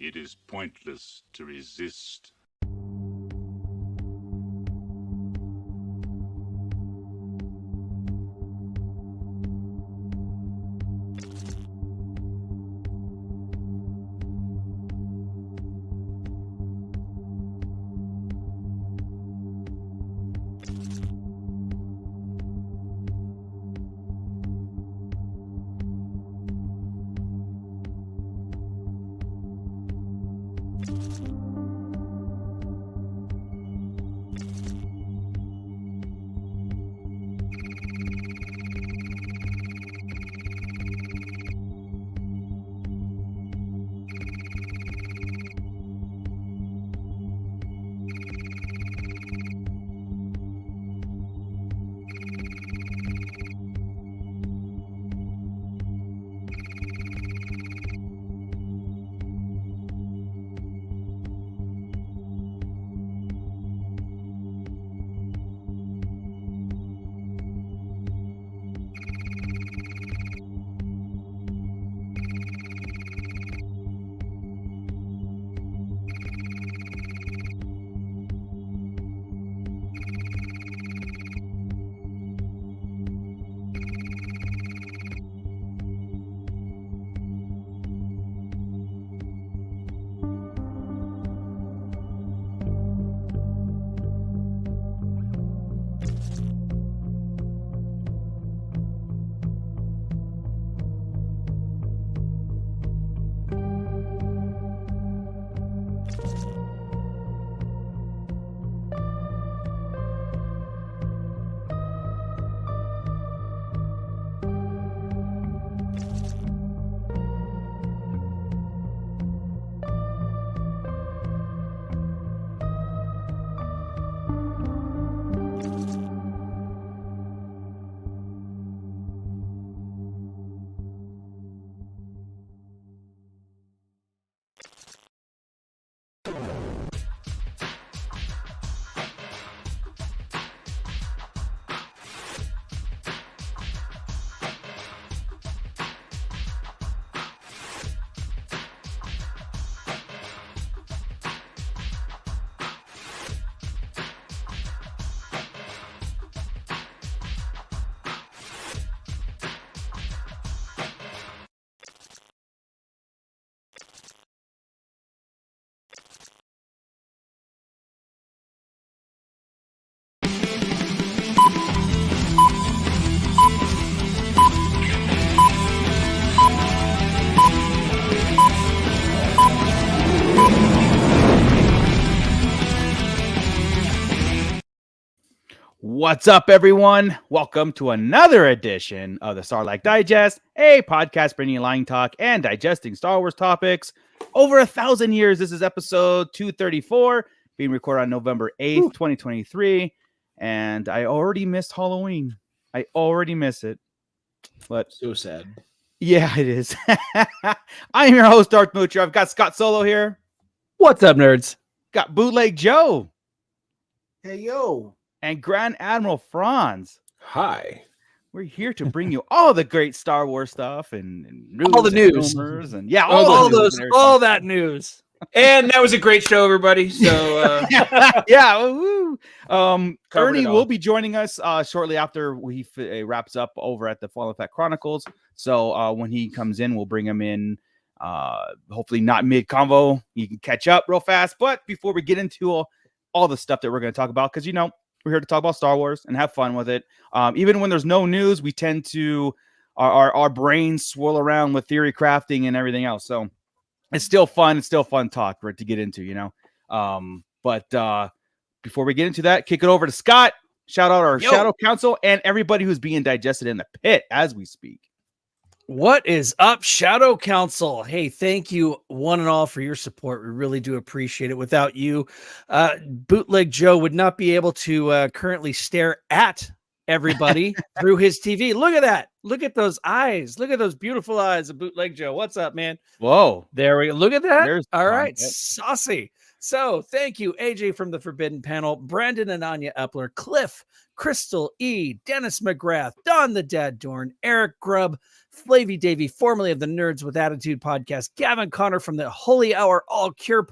It is pointless to resist. What's up, everyone? Welcome to another edition of the Starlight Digest, a podcast bringing you lying talk and digesting Star Wars topics over 1,000 years. This is episode 234, being recorded on November 8th, 2023. And I already missed Halloween. I already miss it. But so sad. Yeah, it is. I'm your host, Darth Moocher. I've got Scott Solo here. What's up, nerds? Got Bootleg Joe. Hey, yo. And Grand Admiral Franz. Hi. We're here to bring you all the great Star Wars stuff and news, all the news, and yeah, all that news. And that was a great show, everybody. So yeah, woo. Ernie all. will be joining us shortly after he wraps up over at the Fallen Fat Chronicles. So when he comes in, we'll bring him in. Hopefully not mid convo. You can catch up real fast. But before we get into all the stuff that we're going to talk about, because we're here to talk about Star Wars and have fun with it. Even when there's no news, we tend to our brains swirl around with theory crafting and everything else. So it's still fun. It's still fun talk for it to get into, But before we get into that, kick it over to Scott. Shout out our Shadow Council and everybody who's being digested in the pit as we speak. What is up, Shadow Council? Hey, thank you one and all for your support. We really do appreciate it. Without you, Bootleg Joe would not be able to currently stare at everybody through his TV. Look at that. Look at those eyes. Look at those beautiful eyes of Bootleg Joe. What's up, man? Whoa. There we go. Look at that. There's all right. yep. Saucy. So thank you, AJ from the Forbidden Panel, Brandon and Anya Epler, Cliff, Crystal E, Dennis McGrath, Don the Dad Dorn, Eric Grubb, Flavy Davy, formerly of the Nerds with Attitude podcast, Gavin Connor from the Holy Hour All Cure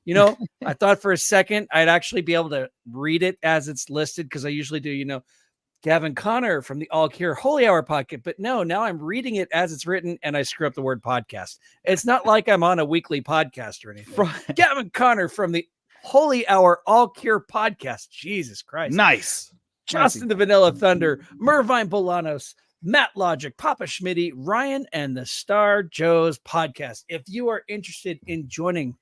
You know, I thought for a second I'd actually be able to read it as it's listed because I usually do, you know, Gavin Connor from the All Cure Holy Hour podcast. But no, now I'm reading it as it's written and I screw up the word podcast. It's not like I'm on a weekly podcast or anything. Gavin Connor from the Holy Hour All Cure podcast. Jesus Christ. Nice. Justin the Vanilla Thunder, Mervine Bolanos, Matt Logic, Papa Schmitty, Ryan, and the Star Joe's podcast. If you are interested in joining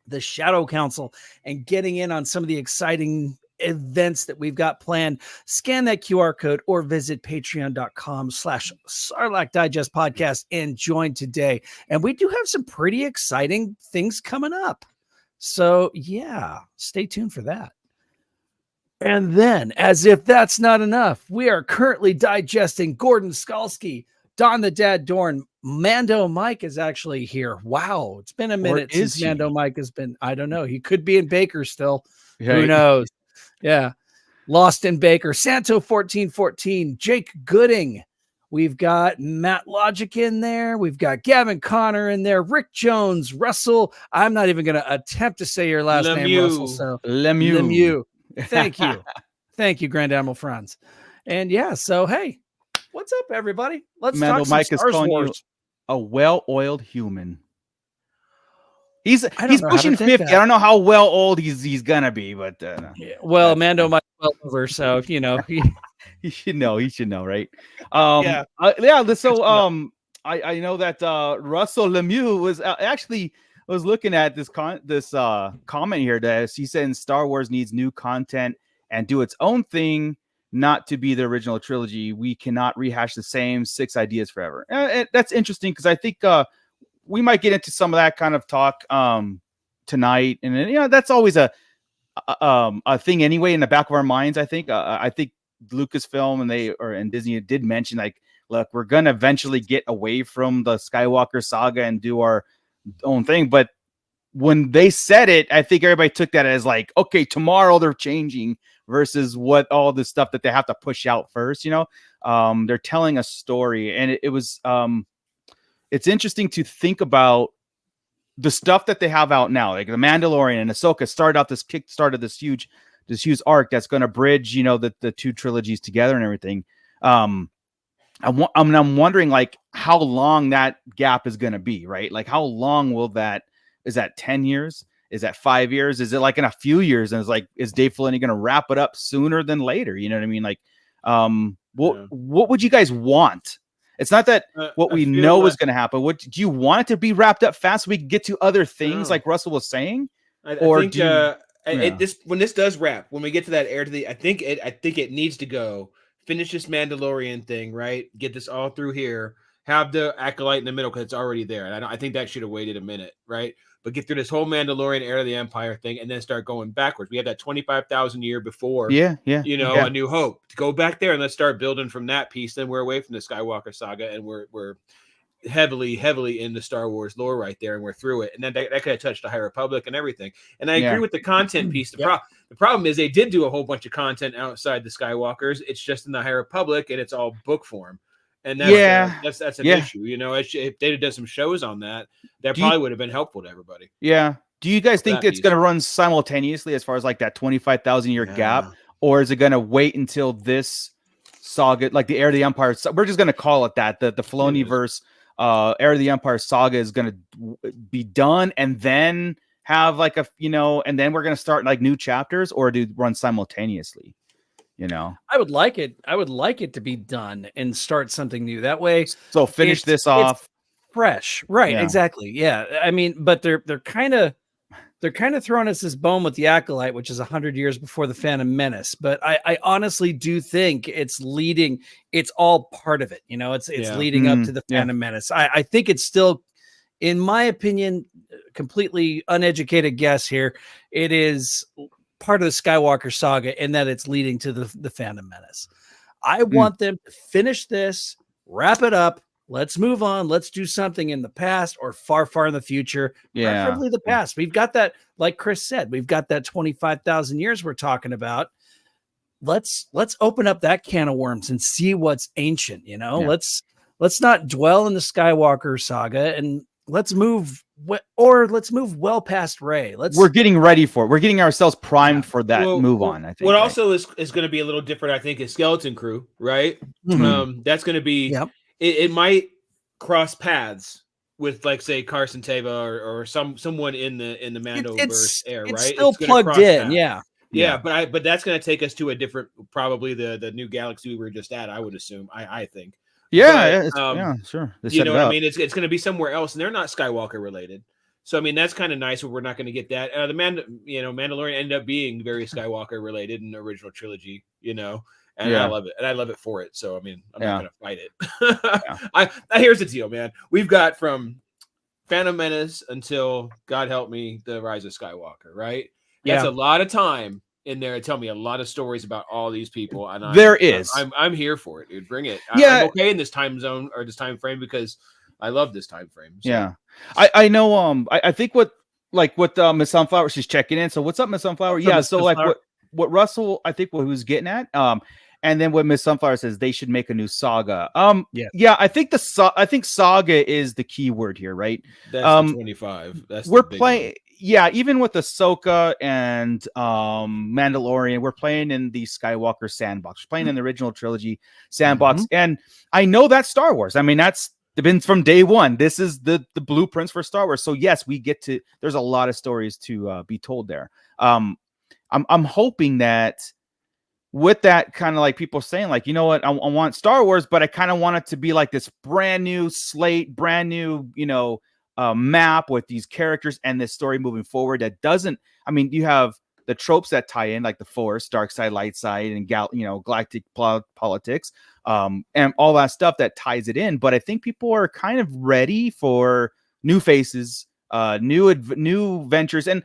the Shadow Council and getting in on some of the exciting events that we've got planned, scan that QR code or visit patreon.com/Sarlacc Digest podcast and join today. And we do have some pretty exciting things coming up. So yeah, stay tuned for that. And then, as if that's not enough, we are currently digesting Gordon Skalski, Don the Dad Dorn. Mando Mike is actually here. Wow, it's been a minute since Mando Mike has been. I don't know. He could be in Baker still. Right. Who knows? Yeah. Lost in Baker. Santo 1414. Jake Gooding. We've got Matt Logic in there. We've got Gavin Connor in there. Rick Jones. Russell. I'm not even going to attempt to say your last name, Russell. So Lemieux. Thank you. Thank you, Grand Admiral Franz. And yeah, so hey, what's up, everybody? Let's talk some Mike is Star calling Wars. You a well-oiled human. He's pushing 50. I don't know how well old he's gonna be, but yeah, well, Mando might well over, so you know he should know. He should know, right? Yeah. So I know that Russell Lemieux was actually. I was looking at this comment here that he said Star Wars needs new content and do its own thing, not to be the original trilogy. We cannot rehash the same 6 ideas forever. That's interesting because I think we might get into some of that kind of talk tonight, and you know that's always a thing anyway in the back of our minds. I think Lucasfilm and Disney did mention like, look, we're gonna eventually get away from the Skywalker saga and do our own thing, but when they said it, I think everybody took that as like, okay, tomorrow they're changing versus what all the stuff that they have to push out first. You know, they're telling a story, and it was it's interesting to think about the stuff that they have out now, like the Mandalorian and Ahsoka started this huge arc that's going to bridge, you know, the 2 trilogies together and everything. I'm wondering like how long that gap is going to be, right? Like how long will is that 10 years? Is that 5 years? Is it like in a few years? And it's like, is Dave Filoni going to wrap it up sooner than later? You know what I mean? Like, what would you guys want? It's not that what we know is going to happen. What do you want it to be wrapped up fast so we can get to other things like Russell was saying? When this does wrap, when we get to that I think it needs to go. Finish this Mandalorian thing, right? Get this all through here. Have the Acolyte in the middle because it's already there. And I think that should have waited a minute, right? But get through this whole Mandalorian Heir of the Empire thing and then start going backwards. We have that 25,000 year before, A New Hope. To go back there and let's start building from that piece. Then we're away from the Skywalker saga and we're heavily in the Star Wars lore right there, and we're through it. And then that could have touched the High Republic and everything. And I agree with the content piece. The problem is they did do a whole bunch of content outside the Skywalkers. It's just in the High Republic, and it's all book form. And that's an issue. You know, if they'd have done some shows on that probably would have been helpful to everybody. Yeah. Do you guys think it's going to run simultaneously as far as like that 25,000 year gap, or is it going to wait until this saga, like the Heir of the Empire? We're just going to call it that. The Filoni-verse Heir of the Empire saga is going to be done, and then have like and then we're going to start like new chapters, or do run simultaneously? You know, I would like it to be done and start something new that way. So finish this off fresh, right? Yeah. Exactly. Yeah. I mean, but they're kind of throwing us this bone with the Acolyte, which is 100 years before the Phantom Menace. But I honestly do think it's leading. It's all part of it. You know, it's leading up to the Phantom Menace. I think it's still, in my opinion, completely uneducated guess here. It is part of the Skywalker saga, and that it's leading to the Phantom Menace. I want them to finish this, wrap it up. Let's move on. Let's do something in the past or far, far in the future. Yeah. Preferably the past. We've got that, like Chris said, we've got that 25,000 years we're talking about. let's open up that can of worms and see what's ancient. You know, Yeah. let's not dwell in the Skywalker saga, and let's move well past Rey. We're getting ready for it. We're getting ourselves primed for that move on. I think what also is going to be a little different, I think, is Skeleton Crew, right? Mhm. That's going to be it might cross paths with, like, say, Carson Teva or someone in the Mandoverse era, right? It's still gonna plugged cross in, paths. yeah. But that's going to take us to a different, probably the new galaxy we were just at, I would assume. I think. Yeah, sure. You know what I mean? It's going to be somewhere else, and they're not Skywalker related. So I mean, that's kind of nice. But we're not going to get that. Mandalorian ended up being very Skywalker related in the original trilogy. You know, and I love it, and I love it for it. So I mean, I'm not going to fight it. Here's the deal, man. We've got from Phantom Menace until, God help me, the Rise of Skywalker. Right? That's a lot of time in there. Tell me a lot of stories about all these people, and I'm here for it, dude. Bring it. I'm okay in this time zone or this time frame because I love this time frame. So. Yeah, I know. I think what Miss Sunflower, she's checking in. So what's up, Miss Sunflower? So like what Russell, I think what he was getting at. And then what Miss Sunflower says, they should make a new saga. I think I think saga is the key word here, right? That's 25. We're playing. Yeah, even with Ahsoka and Mandalorian, we're playing in the Skywalker sandbox. We're playing in the original trilogy sandbox, and I know that's Star Wars. I mean, that's been from day one. This is the blueprints for Star Wars. So yes, we get to. There's a lot of stories to be told there. I'm hoping that with that kind of like people saying like, you know what, I want Star Wars, but I kind of want it to be like this brand new slate, brand new, map with these characters and this story moving forward. That doesn't. I mean, you have the tropes that tie in, like the Force, dark side, light side, and galactic politics, and all that stuff that ties it in. But I think people are kind of ready for new faces, new ventures, and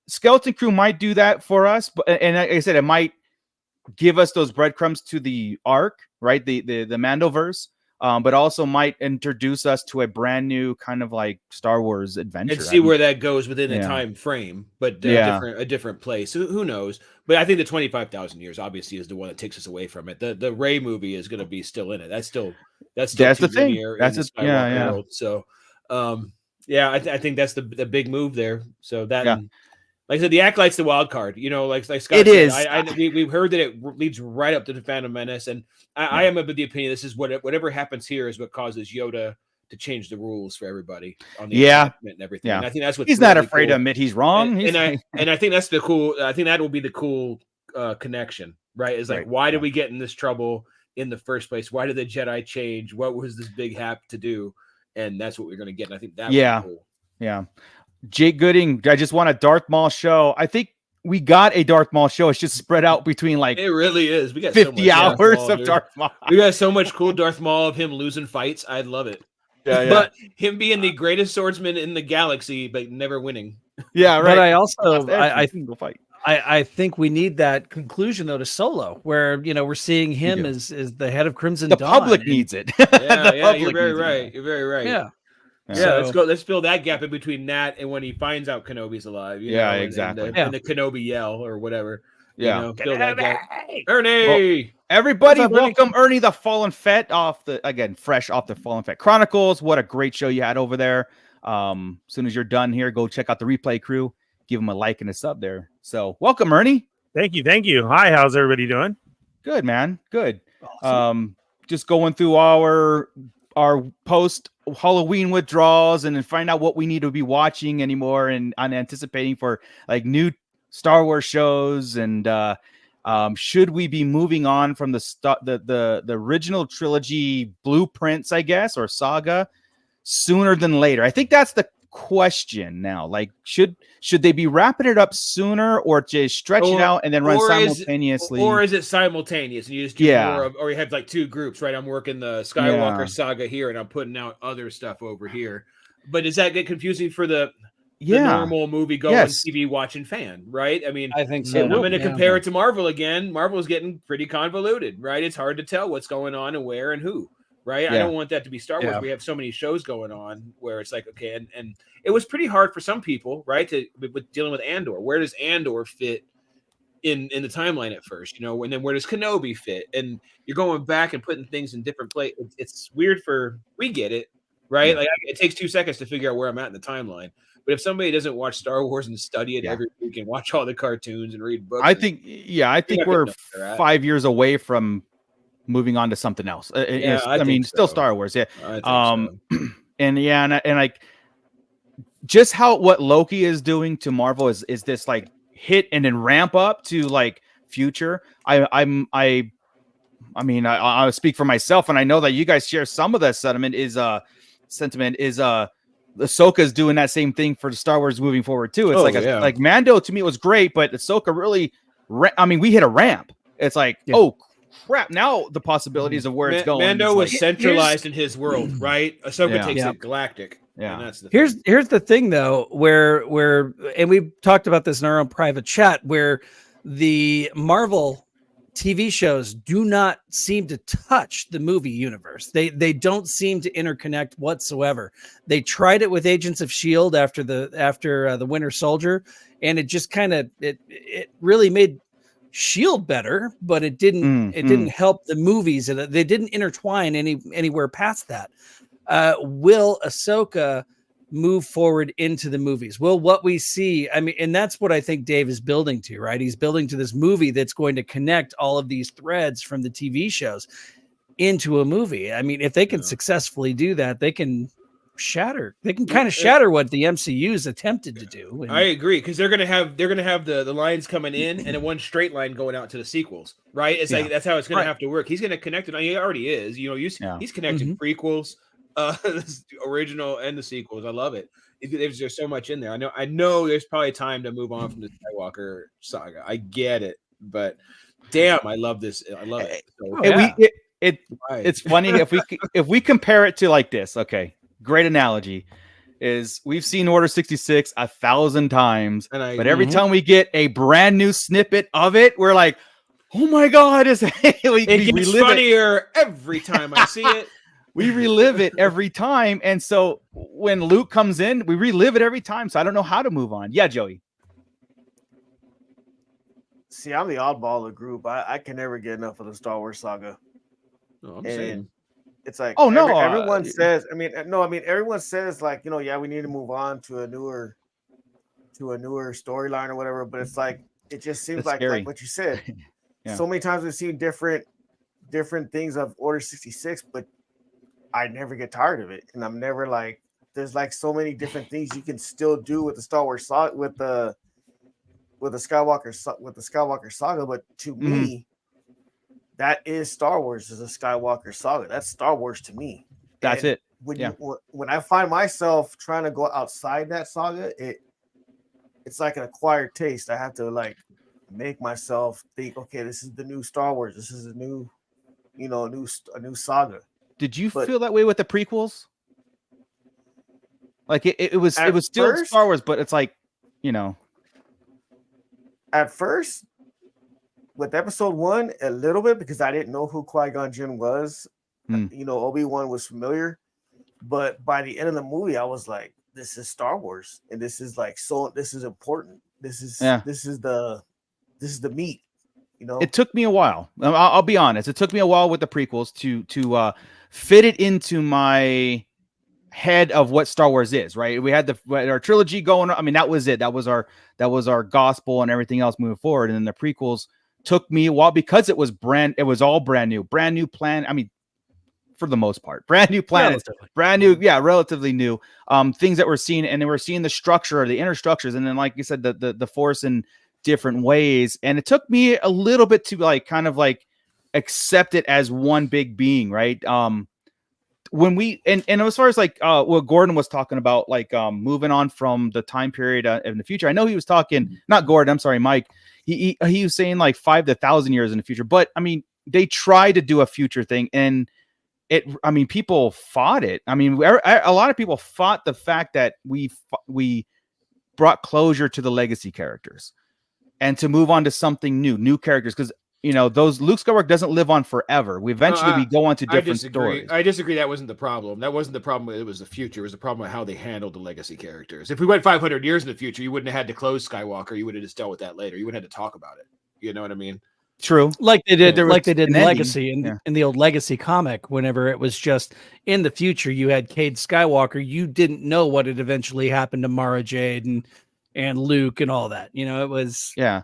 Skeleton Crew might do that for us. But and like I said, it might give us those breadcrumbs to the arc, right? The Mandoverse. But also might introduce us to a brand new kind of like Star Wars adventure and see where that goes within the time frame, but a different place. Who knows? But I think the 25,000 years obviously is the one that takes us away from it. The Rey movie is going to be still in it. That's the thing. That's the Skywalker world. So, I think that's the big move there. So that. Like I said, the Acolyte's the wild card. Like Scott it said, is. We've heard that it leads right up to the Phantom Menace, and I am of the opinion this is whatever happens here is what causes Yoda to change the rules for everybody on the and everything. And I think that's what he's not afraid to admit he's wrong. And I think that's the cool. I think that will be the cool connection, right? Is like why did we get in this trouble in the first place? Why did the Jedi change? What was this big hap to do? And that's what we're going to get. And I think that would be cool. Yeah. Jake Gooding, I just want a Darth Maul show. I think we got a Darth Maul show. It's just spread out between like it really is. We got 50 hours of Darth Maul. We got so much cool Darth Maul of him losing fights. I'd love it. Yeah. But him being the greatest swordsman in the galaxy, but never winning. Yeah, right. But I also I think we need that conclusion though to Solo, where we're seeing him as the head of Crimson Dawn. The public needs it. You're very right. You're very right. Yeah. So, let's fill that gap in between that and when he finds out Kenobi's alive. Exactly. And the Kenobi yell or whatever. Yeah. Fill that gap. Ernie. Well, everybody, up, welcome Ernie the Fallen Fett fresh off the Fallen Fett Chronicles. What a great show you had over there. As soon as you're done here, go check out the replay crew. Give them a like and a sub there. So welcome, Ernie. Thank you. Hi, how's everybody doing? Good, man. Good. Awesome. Just going through our post Halloween withdrawals and then find out what we need to be watching anymore and anticipating for like new Star Wars shows and should we be moving on from the original trilogy blueprints, I guess, or saga sooner than later? I think that's the question now. Like, should they be wrapping it up sooner or just stretch it out and then run simultaneously? Or is it simultaneous and you just do more of, or you have like two groups, right? I'm working the Skywalker saga here and I'm putting out other stuff over here. But does that get confusing for the normal movie going TV watching fan, right? I mean, I think so. I'm going to compare it to Marvel again. Marvel's getting pretty convoluted, right? It's hard to tell what's going on and where and who. Right. I don't want that to be Star Wars. We have so many shows going on where it's like, okay. And it was pretty hard for some people, right. With dealing with Andor. Where does Andor fit in the timeline at first, and then where does Kenobi fit? And you're going back and putting things in different places. It's weird we get it, right? Yeah. Like it takes 2 seconds to figure out where I'm at in the timeline. But if somebody doesn't watch Star Wars and study it every week and watch all the cartoons and read books, I think we're 5 years away from moving on to something else. I mean, still Star Wars, yeah. And like just what Loki is doing to Marvel is this like hit and then ramp up to like future. I mean, I'll speak for myself, and I know that you guys share some of that sentiment. Ahsoka's doing that same thing for the Star Wars moving forward too. It's like Mando to me was great, but Ahsoka really, we hit a ramp. It's like, oh crap! Now the possibilities of where it's going. Mando was centralized in his world, right? Ahsoka takes it galactic. Yeah. And that's the here's the thing though, where and we've talked about this in our own private chat, where the Marvel TV shows do not seem to touch the movie universe. They don't seem to interconnect whatsoever. They tried it with Agents of S.H.I.E.L.D. after the Winter Soldier, and it just kind of it really made S.H.I.E.L.D. better, but it didn't help the movies, and they didn't intertwine anywhere past that. Will Ahsoka move forward into the movies? Will what we see, I mean, and that's what I think Dave is building to, right? He's building to this movie that's going to connect all of these threads from the TV shows into a movie. I mean, if they can successfully do that, they can kind of shatter what the MCU's attempted to do. And I agree, because they're gonna have the lines coming in and then one straight line going out to the sequels, right? It's like that's how it's gonna have to work. He's gonna connect it. He already is. He's connecting prequels, the original and the sequels. I love it. There's just so much in there. I know there's probably time to move on from the Skywalker saga. I get it, but damn, I love this. I love it. So, it's funny if we compare it to like this. Okay, great analogy is we've seen Order 66 1,000 times, but every time we get a brand new snippet of it, we're like, oh my god, it gets funnier every time I see it. We relive it every time. And so when Luke comes in, we relive it every time. So I don't know how to move on. Yeah, Joey. See, I'm the oddball of the group. I can never get enough of the Star Wars saga. No, I'm saying it's like, everyone says, everyone says like, we need to move on to a newer storyline or whatever. But it's like, it just seems like what you said. So many times we've seen different things of Order 66, but I never get tired of it, and I'm never like. There's like so many different things you can still do with the Star Wars saga, with the Skywalker saga. But to me, that is Star Wars. Is a Skywalker saga. That's Star Wars to me. That's it. When I find myself trying to go outside that saga, it's like an acquired taste. I have to like make myself think, okay, this is the new Star Wars. This is a new saga. Did you feel that way with the prequels? Like it was still Star Wars, but it's like, At first, with episode 1, a little bit, because I didn't know who Qui-Gon Jinn was. Obi-Wan was familiar. But by the end of the movie, I was like, this is Star Wars. And this is like this is important. This is the meat. It took me a while. I'll be honest. It took me a while with the prequels to fit it into my head of what Star Wars is. Right? We had our trilogy going on. I mean, that was it. That was our gospel and everything else moving forward. And then the prequels took me a while because it was all brand new plan. I mean, for the most part, brand new planets, relatively new. Things that we're seeing, and then we're seeing the structure, the inner structures, and then like you said, the Force in different ways. And it took me a little bit to like kind of like accept it as one big being, right? When we and as far as like what Gordon was talking about, like moving on from the time period in the future. I know he was talking, not Gordon, I'm sorry, Mike. He was saying like 5 to 1,000 years in the future, but I mean, they tried to do a future thing, and people fought it. I mean, a lot of people fought the fact that we brought closure to the legacy characters and to move on to something new characters. Because, those Luke Skywalker doesn't live on forever. We eventually go on to different stories. I disagree. That wasn't the problem. That wasn't the problem. It was the future. It was the problem with how they handled the legacy characters. If we went 500 years in the future, you wouldn't have had to close Skywalker. You would have just dealt with that later. You wouldn't have to talk about it. You know what I mean? True. Like they did, There like was they did in an ending. Legacy, in the old Legacy comic. Whenever it was just in the future, you had Cade Skywalker. You didn't know what had eventually happened to Mara Jade and Luke and all that. You know, it was. Yeah.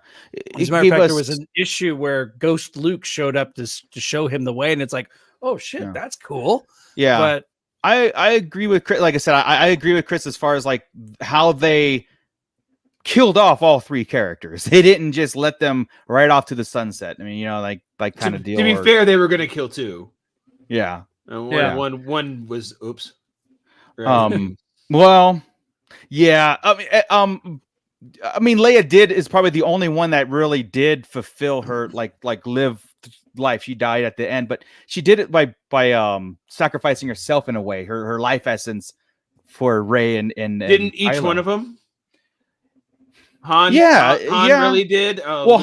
As a matter of fact, there was an issue where Ghost Luke showed up to show him the way, and it's like, oh shit, that's cool. Yeah, but I agree with Chris. Like I said, I agree with Chris as far as like how they killed off all 3 characters. They didn't just let them right off to the sunset. I mean, you know, like kind of deal. To be fair, they were going to kill 2. Yeah. One was oops. Right. Well, yeah. I mean, Leia is probably the only one that really did fulfill her like live life. She died at the end, but she did it by sacrificing herself in a way, her life essence for Rey and didn't each Kylo. one of them? Han really did. Well,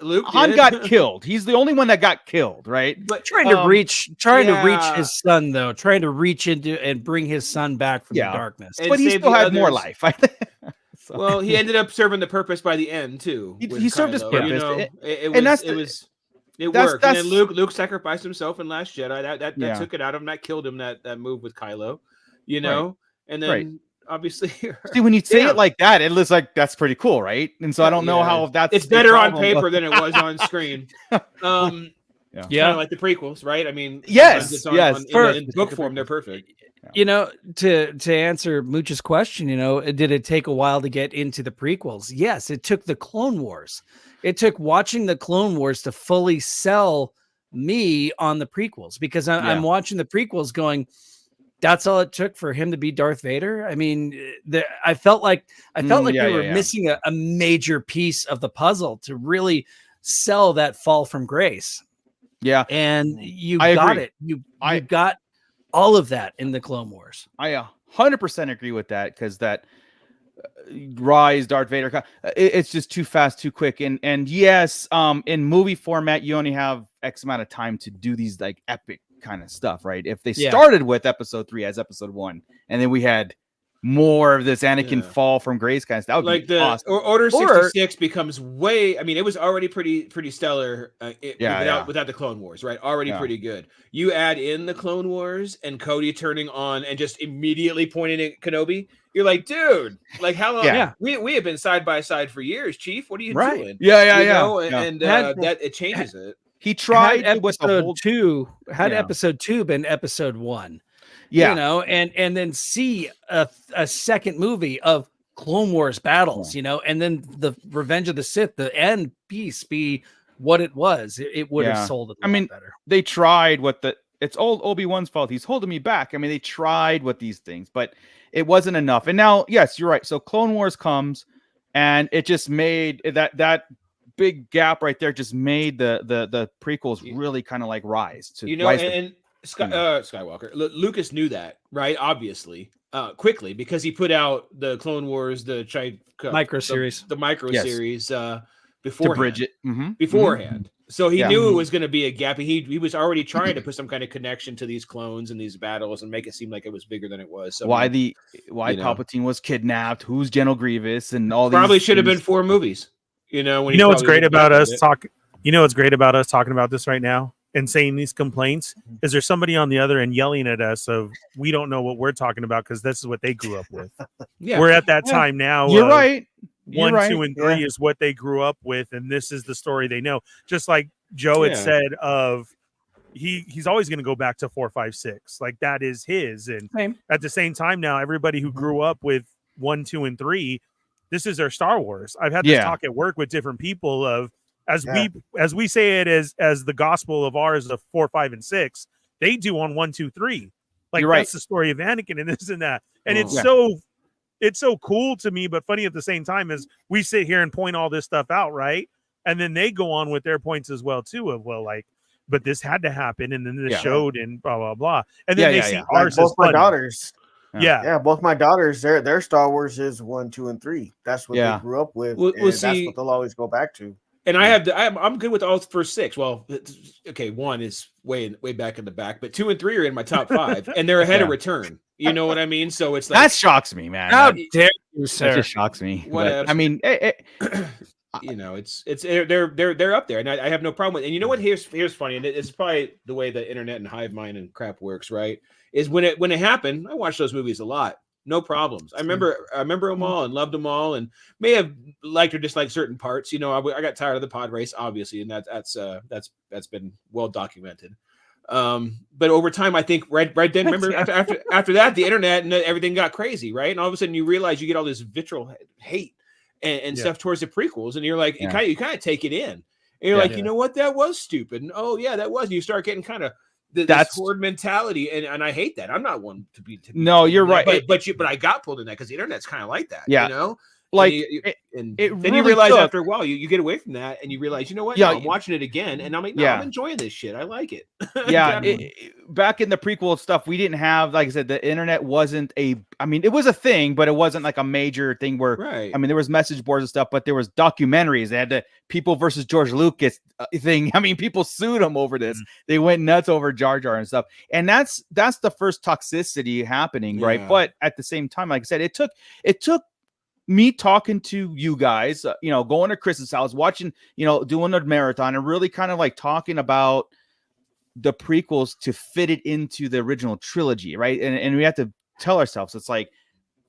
Luke Han did. got killed. He's the only one that got killed, right? But trying to reach his son, though, trying to reach into and bring his son back from the darkness. And but he still had more life. I think. So. Well, he ended up serving the purpose by the end too. He served his purpose, you know, it worked. That's, and then Luke sacrificed himself in Last Jedi. That took it out of him. That killed him. That move with Kylo, you know. And then obviously, see, when you say it like that, it looks like that's pretty cool, right? And so I don't know how that's. It's better on paper than it was on screen. Kind of like the prequels, right? I mean, yes. In book form, they're perfect. You know, to answer Mooch's question, you know, did it take a while to get into the prequels? Yes, it took the Clone Wars. It took watching the Clone Wars to fully sell me on the prequels, because I'm watching the prequels going, that's all it took for him to be Darth Vader. I mean, I felt like we were missing a major piece of the puzzle to really sell that fall from grace. Yeah. And you got it. You got all of that in the Clone Wars. I 100% agree with that, because that rise Darth Vader, it's just too fast, too quick. And yes, in movie format, you only have X amount of time to do these like epic kind of stuff, right? If they started with episode 3 as episode 1, and then we had more of this Anakin fall from grace kind of stuff, like the awesome. Order 66 becomes way. I mean, it was already pretty stellar without the Clone Wars, right? Already pretty good. You add in the Clone Wars and Cody turning on and just immediately pointing at Kenobi. You're like, dude, like how long? Yeah. We have been side by side for years, Chief. What are you doing? And that it changes it. He tried episode 2. Had episode 2 been episode 1. You know, and then see a second movie of Clone Wars battles, you know, and then the Revenge of the Sith, the end piece be what it was. It would have sold it a lot better. They tried it's old Obi-Wan's fault. He's holding me back. I mean, they tried with these things, but it wasn't enough. And now, yes, you're right. So Clone Wars comes, and it just made that big gap right there, just made the prequels really kind of like rise to, you know, and Skywalker. Lucas knew that, right? Obviously, quickly, because he put out the Clone Wars, the micro series, the micro series beforehand. To bridge it beforehand. So he knew it was going to be a gap. He was already trying to put some kind of connection to these clones and these battles and make it seem like it was bigger than it was. So why Palpatine was kidnapped? Who's General Grievous? And all probably these should have been 4 movies. You know, when what's great about us talking. You know what's great about us talking about this right now and saying these complaints is there's somebody on the other end yelling at us of we don't know what we're talking about because this is what they grew up with. We're at that time now. You're right. 1, 2, and 3 is what they grew up with, and this is the story they know. Just like Joe had said, of he's always going to go back to 4, 5, 6. Like that is his. And at the same time, now everybody who grew up with 1, 2, and 3, this is their Star Wars. I've had this talk at work with different people of as we say it as the gospel of ours of 4, 5, and 6. They do on 1, 2, 3. Like that's the story of Anakin and this and that. And it's so cool to me, but funny at the same time as we sit here and point all this stuff out, right? And then they go on with their points as well too of but this had to happen, and then this showed and blah blah blah. And then they see ours like both as my daughters. Yeah, both my daughters, their Star Wars is 1, 2, and 3. That's what they grew up with. And that's what they'll always go back to. And I'm good with all first 6. Well, okay, 1 is way back in the back, but 2 and 3 are in my top 5, and they're ahead of Return. You know what I mean? So it's like that shocks me, man. How dare you, sir? That just shocks me. What I mean, you know, they're up there, and I have no problem with it. And you know what? Here's funny, and it's probably the way the internet and hive mind and crap works, right? Is when it happened, I watched those movies a lot, no problems. I remember them all and loved them all, and may have liked or disliked certain parts. You know, I got tired of the pod race, obviously, and that's been well documented. But over time, I think right then, remember after that, the internet and everything got crazy, right? And all of a sudden, you realize you get all this vitriol hate and stuff towards the prequels, and you're like, you kind of take it in, and you're like, you know what, that was stupid, and oh yeah, that was. And you start getting kind of this horde mentality, and I hate that. I'm not one to be. No, you're right. But I got pulled in that because the internet's kind of like that. Yeah, you know. Like, and then really you realize after a while, you get away from that, and you realize, you know what? Yeah, no, I'm watching it again, and I'm like, no, I'm enjoying this shit. I like it. Yeah, back in the prequel stuff, we didn't have, like I said, the internet wasn't I mean, it was a thing, but it wasn't like a major thing where, right. I mean, there was message boards and stuff, but there was documentaries. They had the People versus George Lucas thing. I mean, people sued them over this. They went nuts over Jar Jar and stuff. And that's the first toxicity happening, right? But at the same time, like I said, it took me talking to you guys, you know, going to Chris's house, watching, you know, doing a marathon and really kind of like talking about the prequels to fit it into the original trilogy, right? And we have to tell ourselves, it's like,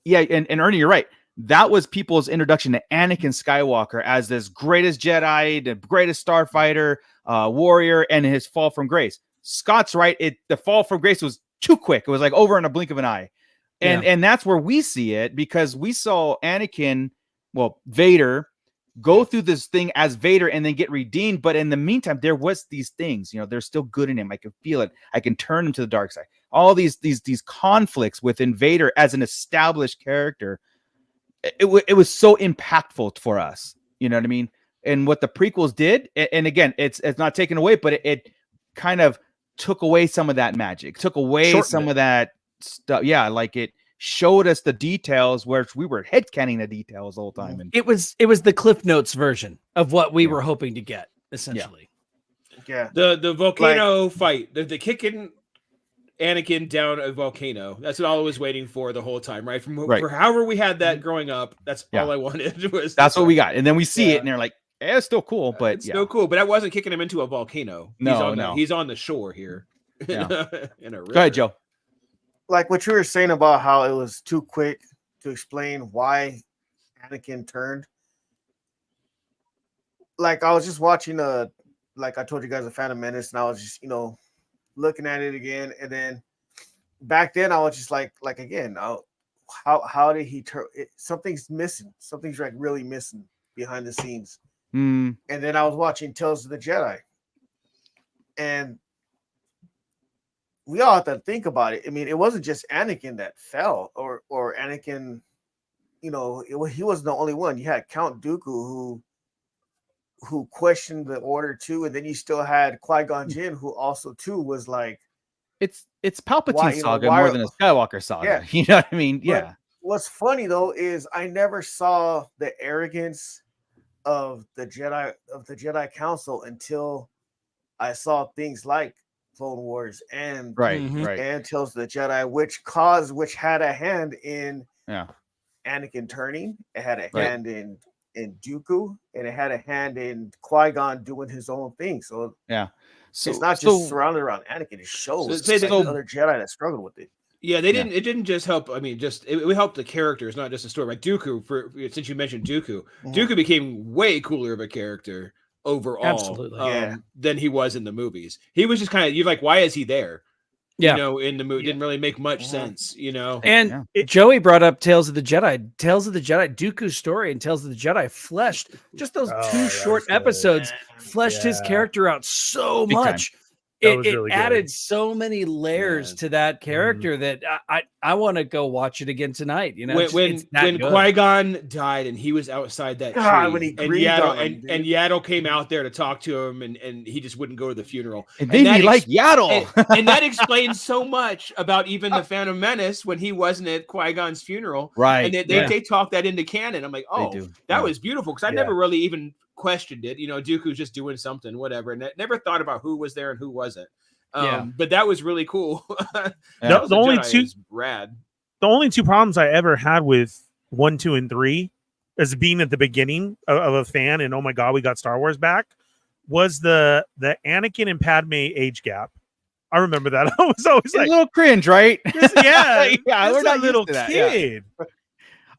yeah, and Ernie, you're right. That was people's introduction to Anakin Skywalker as this greatest Jedi, the greatest starfighter, warrior, and his fall from grace. Scott's right. The fall from grace was too quick. It was like over in a blink of an eye. And that's where we see it, because we saw Anakin, Vader, go through this thing as Vader and then get redeemed. But in the meantime, there was these things, you know, there's still good in him. I can feel it. I can turn him to the dark side. All these conflicts within Vader as an established character. It was so impactful for us. You know what I mean? And what the prequels did, and again, it's not taken away, but it kind of took away some of that magic, took away some of that stuff. Yeah, like it showed us the details where we were headcanning the details the whole time. And it was the Cliff Notes version of what we were hoping to get, essentially. Yeah. The volcano fight, the kicking Anakin down a volcano. That's what I was waiting for the whole time, right? For however we had that growing up, that's all I wanted. That's what we got. And then we see it and they're like, it's still cool, but it's still cool. But I wasn't kicking him into a volcano. He's on the shore here. In a river. Go ahead, Joe. Like what you were saying about how it was too quick to explain why Anakin turned. Like I was just watching like I told you guys, a Phantom Menace, and I was just, you know, looking at it again, and then back then I was just like again, how did he turn? Something's missing. Something's like really missing behind the scenes. And then I was watching Tales of the Jedi, and we all have to think about it. I mean, it wasn't just Anakin that fell, or Anakin, you know, he wasn't the only one. You had Count Dooku who questioned the order too, and then you still had Qui-Gon Jinn, who also too was like, it's Palpatine saga more than a Skywalker saga. Yeah. You know what I mean? Yeah. But what's funny though is I never saw the arrogance of the Jedi Council until I saw things like Clone Wars and and Tales of the Jedi, which had a hand in Anakin turning. It had a hand in Dooku, and it had a hand in Qui-Gon doing his own thing. So it's not just surrounded around Anakin. It shows other Jedi that struggled with it. Yeah, they didn't. It didn't just help. I mean, it helped the characters, not just the story. Like Dooku, since you mentioned Dooku, Dooku became way cooler of a character overall, than he was in the movies. He was just kind of, you're like, why is he there? You know, in the movie, didn't really make much sense. You know, and Joey brought up Tales of the Jedi. Tales of the Jedi, Dooku's story, and Tales of the Jedi fleshed just those two short episodes. Fleshed his character out so much. It really added so many layers to that character that I want to go watch it again tonight. You know, when Qui-Gon died and he was outside that tree, when he and Yaddle came out there to talk to him, and he just wouldn't go to the funeral. It made me like Yaddle, and that explains so much about even the Phantom Menace when he wasn't at Qui-Gon's funeral, right? And they talked that into canon. I'm like, that was beautiful, because I never really even questioned it. You know, Dooku's just doing something, whatever, and never thought about who was there and who wasn't. But that was really cool. The only two problems I ever had with 1, 2, and 3, as being at the beginning of a fan, and oh my god, we got Star Wars back, was the Anakin and Padme age gap. I remember that. I was always like a little cringe, right? Yeah, we're not little used to that. kid. Yeah.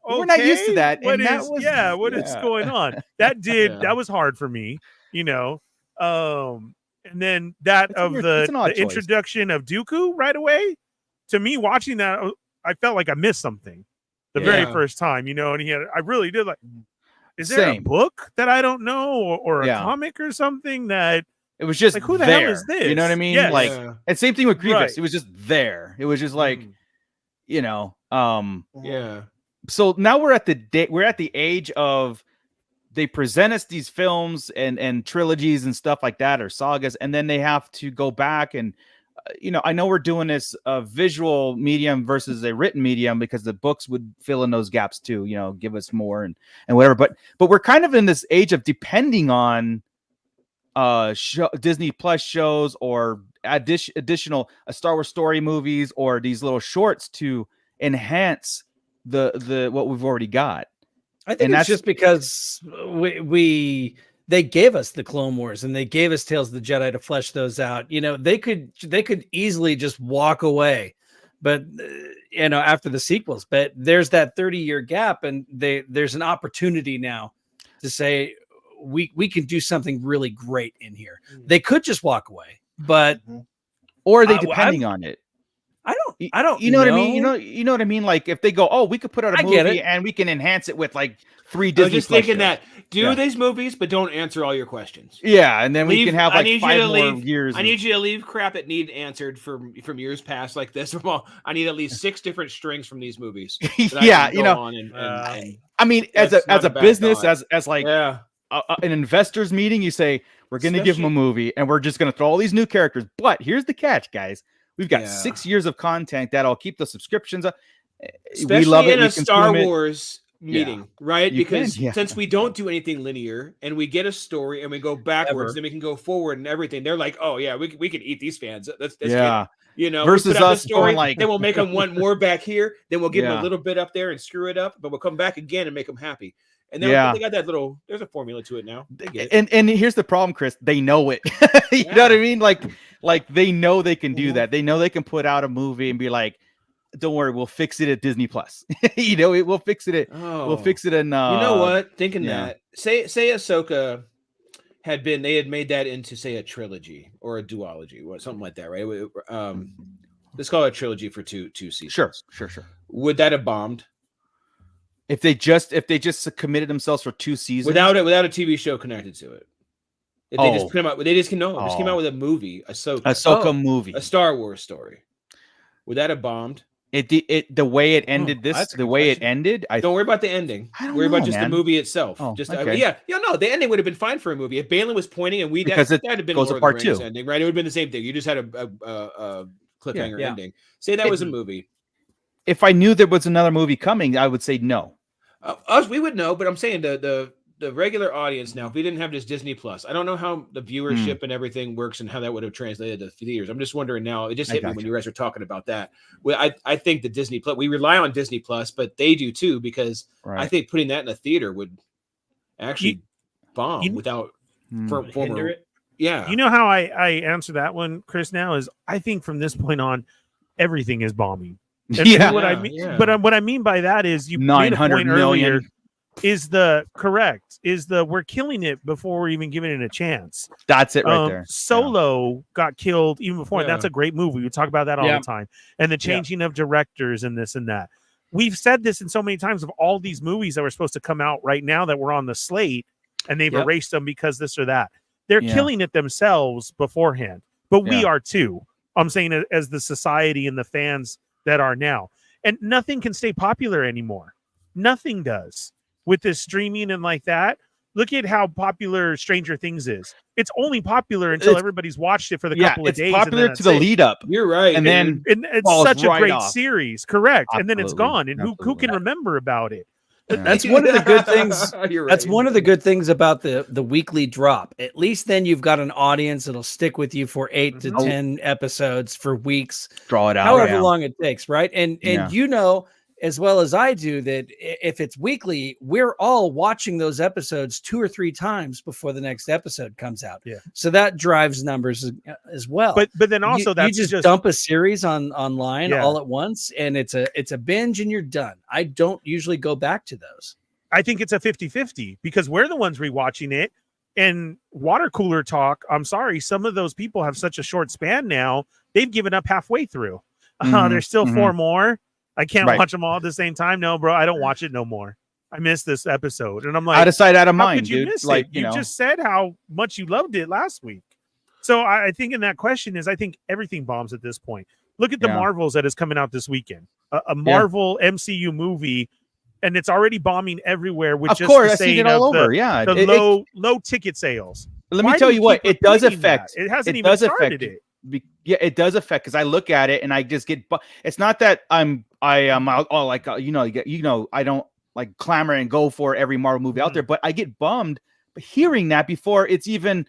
We're not used to that. What and that is was, what is going on? That was hard for me, you know. And then that the introduction of Dooku right away. To me, watching that, I felt like I missed something the very first time, you know. And I really did like. Is there a book that I don't know, or a comic or something that it was just like who the there. hell is this? You know what I mean? Yes. Like, and same thing with Grievous. Right. It was just there. It was just like, you know, So now we're at the age of they present us these films and trilogies and stuff like that, or sagas, and then they have to go back and you know, I know we're doing this visual medium versus a written medium because the books would fill in those gaps too, you know, give us more and whatever. But we're kind of in this age of depending on Disney Plus shows or additional Star Wars story movies or these little shorts to enhance the what we've already got. I think that's just because they gave us the Clone Wars and they gave us Tales of the Jedi to flesh those out. You know, they could easily just walk away, but you know, after the sequels, but there's that 30-year gap and there's an opportunity now to say we can do something really great in here. They could just walk away, but or are they depending on it? I don't you know what I mean? You know what I mean? Like if they go, oh, we could put out a movie and we can enhance it with like 3 Disney. I was just thinking that these movies, but don't answer all your questions. Yeah, and then we can have like 5 more years. I need you to leave crap that need answered from years past like this. I need at least 6 different strings from these movies. Yeah, you know. I mean, as a business, as like an investors meeting, you say we're going to give them a movie and we're just going to throw all these new characters. But here's the catch, guys. We've got 6 years of content that'll keep the subscriptions up. Especially we love it. In a Star Wars meeting, right? You because since we don't do anything linear and we get a story and we go backwards, then we can go forward and everything. They're like, oh yeah, we can eat these fans. That's good. You know, versus us story, like, then we'll make them want more back here. Then we'll give them a little bit up there and screw it up, but we'll come back again and make them happy. And then they got that little. There's a formula to it now. They get it. And here's the problem, Chris. They know it. You know what I mean? Like they know they can do that. They know they can put out a movie and be like, "Don't worry, we'll fix it at Disney Plus." You know, we'll fix it. We'll fix it in. You know what? Thinking that say Ahsoka had made that into say a trilogy or a duology or something like that, right? Let's call it a trilogy for two seasons. Sure. Would that have bombed? If they just committed themselves for 2 seasons without a TV show connected to it, if they just came out with a movie, Ahsoka movie, a Star Wars story, would that have bombed? The way it ended don't worry about the ending. Worry about just the movie itself. The ending would have been fine for a movie if Balin was pointing and that had been goes a to part 2 ending, right? It would have been the same thing. You just had a cliffhanger ending. Say that was a movie. If I knew there was another movie coming, I would say no. We would know, but I'm saying the regular audience now, if we didn't have this Disney Plus, I don't know how the viewership and everything works and how that would have translated to theaters. I'm just wondering now. It just hit me when you guys were talking about that. Well, I think the Disney Plus, we rely on Disney Plus, but they do too, because I think putting that in a theater would actually bomb without hinder it. Yeah. You know how I answer that one, Chris, now is I think from this point on, everything is bombing. And what I mean, but what I mean by that is you 900 million we're killing it before we're even giving it a chance. That's it right there. Solo got killed even before, and that's a great movie. We talk about that all the time, and the changing of directors and this and that. We've said this in so many times of all these movies that were supposed to come out right now that were on the slate, and they've erased them because this or that. They're killing it themselves beforehand, but we are too. I'm saying as the society and the fans that are now, and nothing can stay popular anymore. Nothing does with this streaming and like that. Look at how popular Stranger Things is. It's only popular until everybody's watched it for the couple of days. It's popular to the lead up. You're right. And then it's such a great series. Correct. Absolutely. And then it's gone. And who can remember about it? That's one of the good things. That's one of the good things about the weekly drop. At least then you've got an audience that'll stick with you for 8 to 10 episodes for weeks. Draw it out. However long it takes, right? And you know, as well as I do that if it's weekly, we're all watching those episodes 2 or 3 times before the next episode comes out. Yeah. So that drives numbers as well. But then also you just dump a series online all at once, and it's a binge and you're done. I don't usually go back to those. I think it's a 50-50 because we're the ones rewatching it. And water cooler talk, I'm sorry, some of those people have such a short span now, they've given up halfway through. There's still 4 more. I can't watch them all at the same time. No, bro, I don't watch it no more. I missed this episode. And I'm like, out of sight, out of how mind, could you dude. miss Like, it? You just said how much you loved it last week. So I think in that question is I think everything bombs at this point. Look at the Marvels that is coming out this weekend. A Marvel MCU movie, and it's already bombing everywhere. With of just course, the I've seen it all over. The low ticket sales. Let me tell you what, it does affect. It hasn't even started it. Yeah, it does affect because I look at it and I just get. It's not that I am like I don't like clamor and go for every Marvel movie out there, but I get bummed hearing that before it's even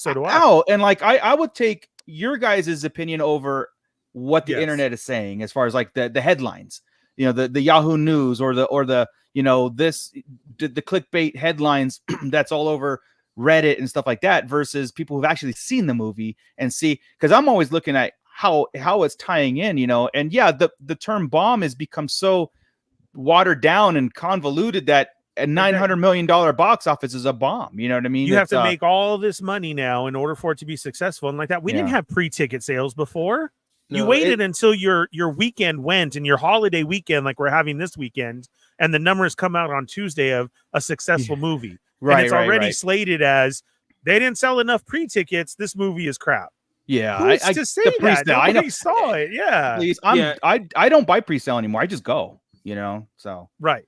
out. And like I would take your guys' opinion over what the internet is saying as far as like the headlines. The Yahoo News or the the clickbait headlines that's all over Reddit and stuff like that versus people who've actually seen the movie and see, because I'm always looking at how it's tying in, and the term bomb has become so watered down and convoluted that a $900 million box office is a bomb. You know what I mean? You have to make all this money now in order for it to be successful. And like that, we didn't have pre-ticket sales before. You waited until your weekend went and your holiday weekend, like we're having this weekend, and the numbers come out on Tuesday of a successful movie. Right. And it's already slated as they didn't sell enough pre-tickets. This movie is crap. Yeah. Who's to say that? Nobody saw it. Yeah. Please, I don't buy pre-sale anymore. I just go, so. Right.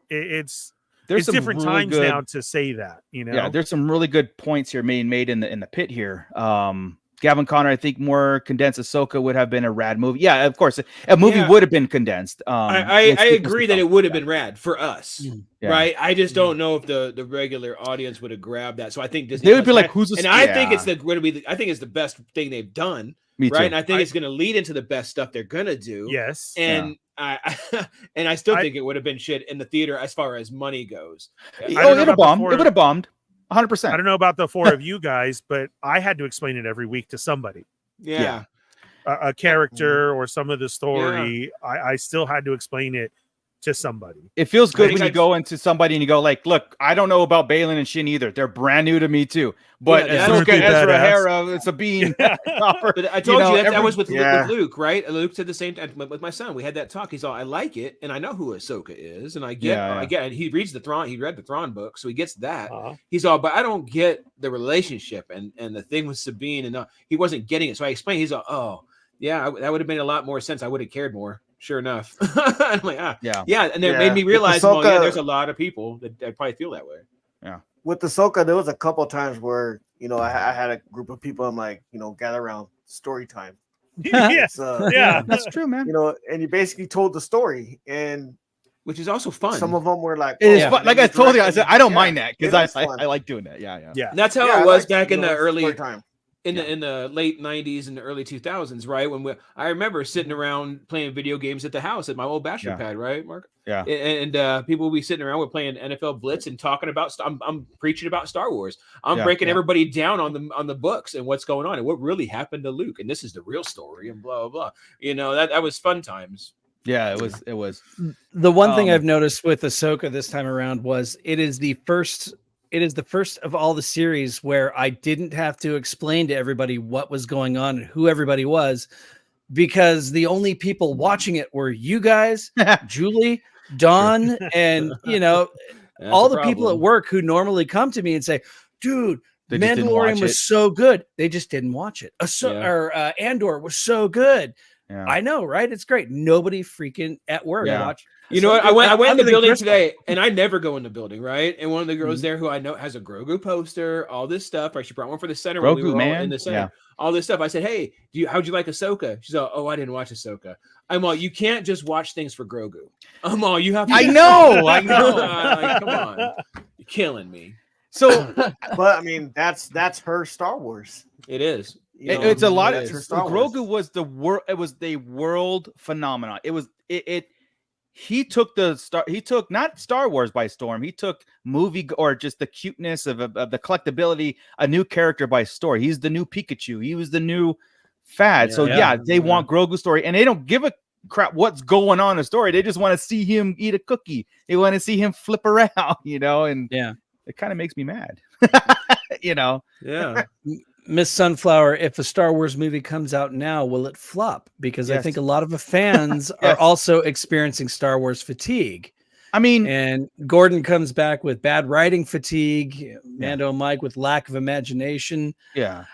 It's different really times now to say that, Yeah, there's some really good points here made in the pit here. Gavin Connor, I think more condensed Ahsoka would have been a rad movie. Yeah, of course, a movie would have been condensed. I agree that it would have been rad for us, right? I just don't know if the regular audience would have grabbed that. So I think Disney they would be like, "Who's?" I think it's I think it's the best thing they've done, right? And I think it's going to lead into the best stuff they're going to do. Yes, and I still think it would have been shit in the theater as far as money goes. It would have bombed. It would have bombed. 100%. I don't know about the 4 of you guys, but I had to explain it every week to somebody. Yeah. A character or some of the story. Yeah. I still had to explain it to somebody. It feels good when you go into somebody and you go like, look, I don't know about Balin and Shin either. They're brand new to me too. But Ahsoka, Ezra, Hera, Sabine. But I told you that was with Luke, right? Luke said the same time with my son. We had that talk. He's all, I like it, and I know who Ahsoka is, and I get, and he reads the Thrawn. He read the Thrawn book, so he gets that. He's all, but I don't get the relationship and the thing with Sabine, and he wasn't getting it. So I explained. He's all, oh, yeah, that would have made a lot more sense. I would have cared more. Sure enough. I'm like, and it made me realize, there's a lot of people that probably feel that way. Yeah. With Ahsoka, there was a couple of times where I had a group of people. I'm like, gather around story time. Yes, that's true, man. And you basically told the story, and which is also fun. Some of them were like, it is fun. Like I told you, I said I don't mind that because I like doing that. Yeah. That's how it was back in the early time. In the late 90s and the early 2000s, right? I remember sitting around playing video games at the house at my old bachelor pad, right, Mark? Yeah. And people would be sitting around, we're playing NFL Blitz and talking about. I'm preaching about Star Wars. I'm breaking everybody down on the books and what's going on and what really happened to Luke. And this is the real story and blah blah blah. That was fun times. Yeah, it was. The one thing I've noticed with Ahsoka this time around was it is the first of all the series where I didn't have to explain to everybody what was going on and who everybody was, because the only people watching it were you guys, Julie, Dawn, and all the people at work who normally come to me and say, dude, Mandalorian was so good. They just didn't watch it. Andor was so good. Yeah. I know, right? It's great. Nobody freaking at work watched. You know what? I went in the building today, and I never go in the building, right? And one of the girls there who I know has a Grogu poster, all this stuff. Right? She brought one for the center. Grogu, when we were man. All in the center. All this stuff. I said, hey, how'd you like Ahsoka? She's all, oh, I didn't watch Ahsoka. I'm all, you can't just watch things for Grogu. I'm all, you have to. I know. Like, come on. You're killing me. So, but I mean, that's her Star Wars. It is. It's a lot of Grogu was the world. It was the world phenomenon. It was he took not Star Wars by storm. He took movie or just the cuteness of the collectability, a new character by story. He's the new Pikachu. He was the new fad. They want Grogu's story, and they don't give a crap what's going on in the story. They just want to see him eat a cookie. They want to see him flip around, and it kind of makes me mad. Yeah. Miss Sunflower, if a Star Wars movie comes out now, will it flop? Because I think a lot of the fans are also experiencing Star Wars fatigue. I mean, and Gordon comes back with bad writing fatigue, Mando Mike with lack of imagination. Yeah.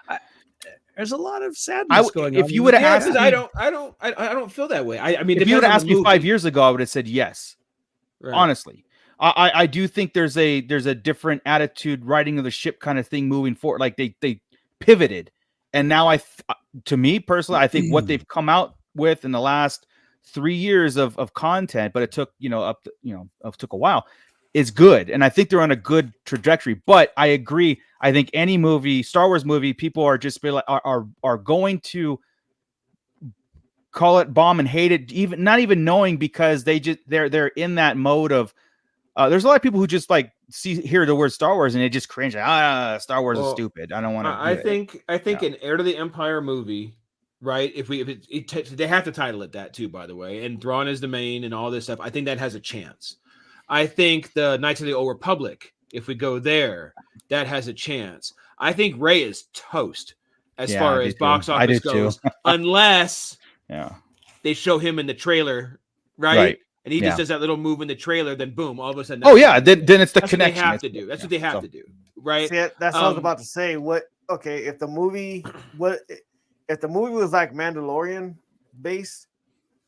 There's a lot of sadness going on. If you would have asked me, I don't feel that way. I mean, if you would have asked me 5 years ago, I would have said yes. Right. Honestly. I do think there's a different attitude, writing of the ship kind of thing moving forward. Like they pivoted, and now to me personally, I think what they've come out with in the last 3 years of content, but it took took a while, is good, and I think they're on a good trajectory. But I agree. I think any movie, Star Wars movie, people are just are going to call it bomb and hate it, even not even knowing, because they're in that mode of. There's a lot of people who just hear the word Star Wars and they just cringe. Star Wars is stupid. I don't want to. I think an Heir to the Empire movie, right? If they have to title it that too, by the way, and Thrawn is the main and all this stuff. I think that has a chance. I think the Knights of the Old Republic, if we go there, that has a chance. I think Rey is toast as far as box office goes, unless they show him in the trailer, right? And he just does that little move in the trailer, then boom, all of a sudden. Then it's the connection. What they have to do. That's what they have to do, right? See, that's what I was about to say. If the movie was like Mandalorian based,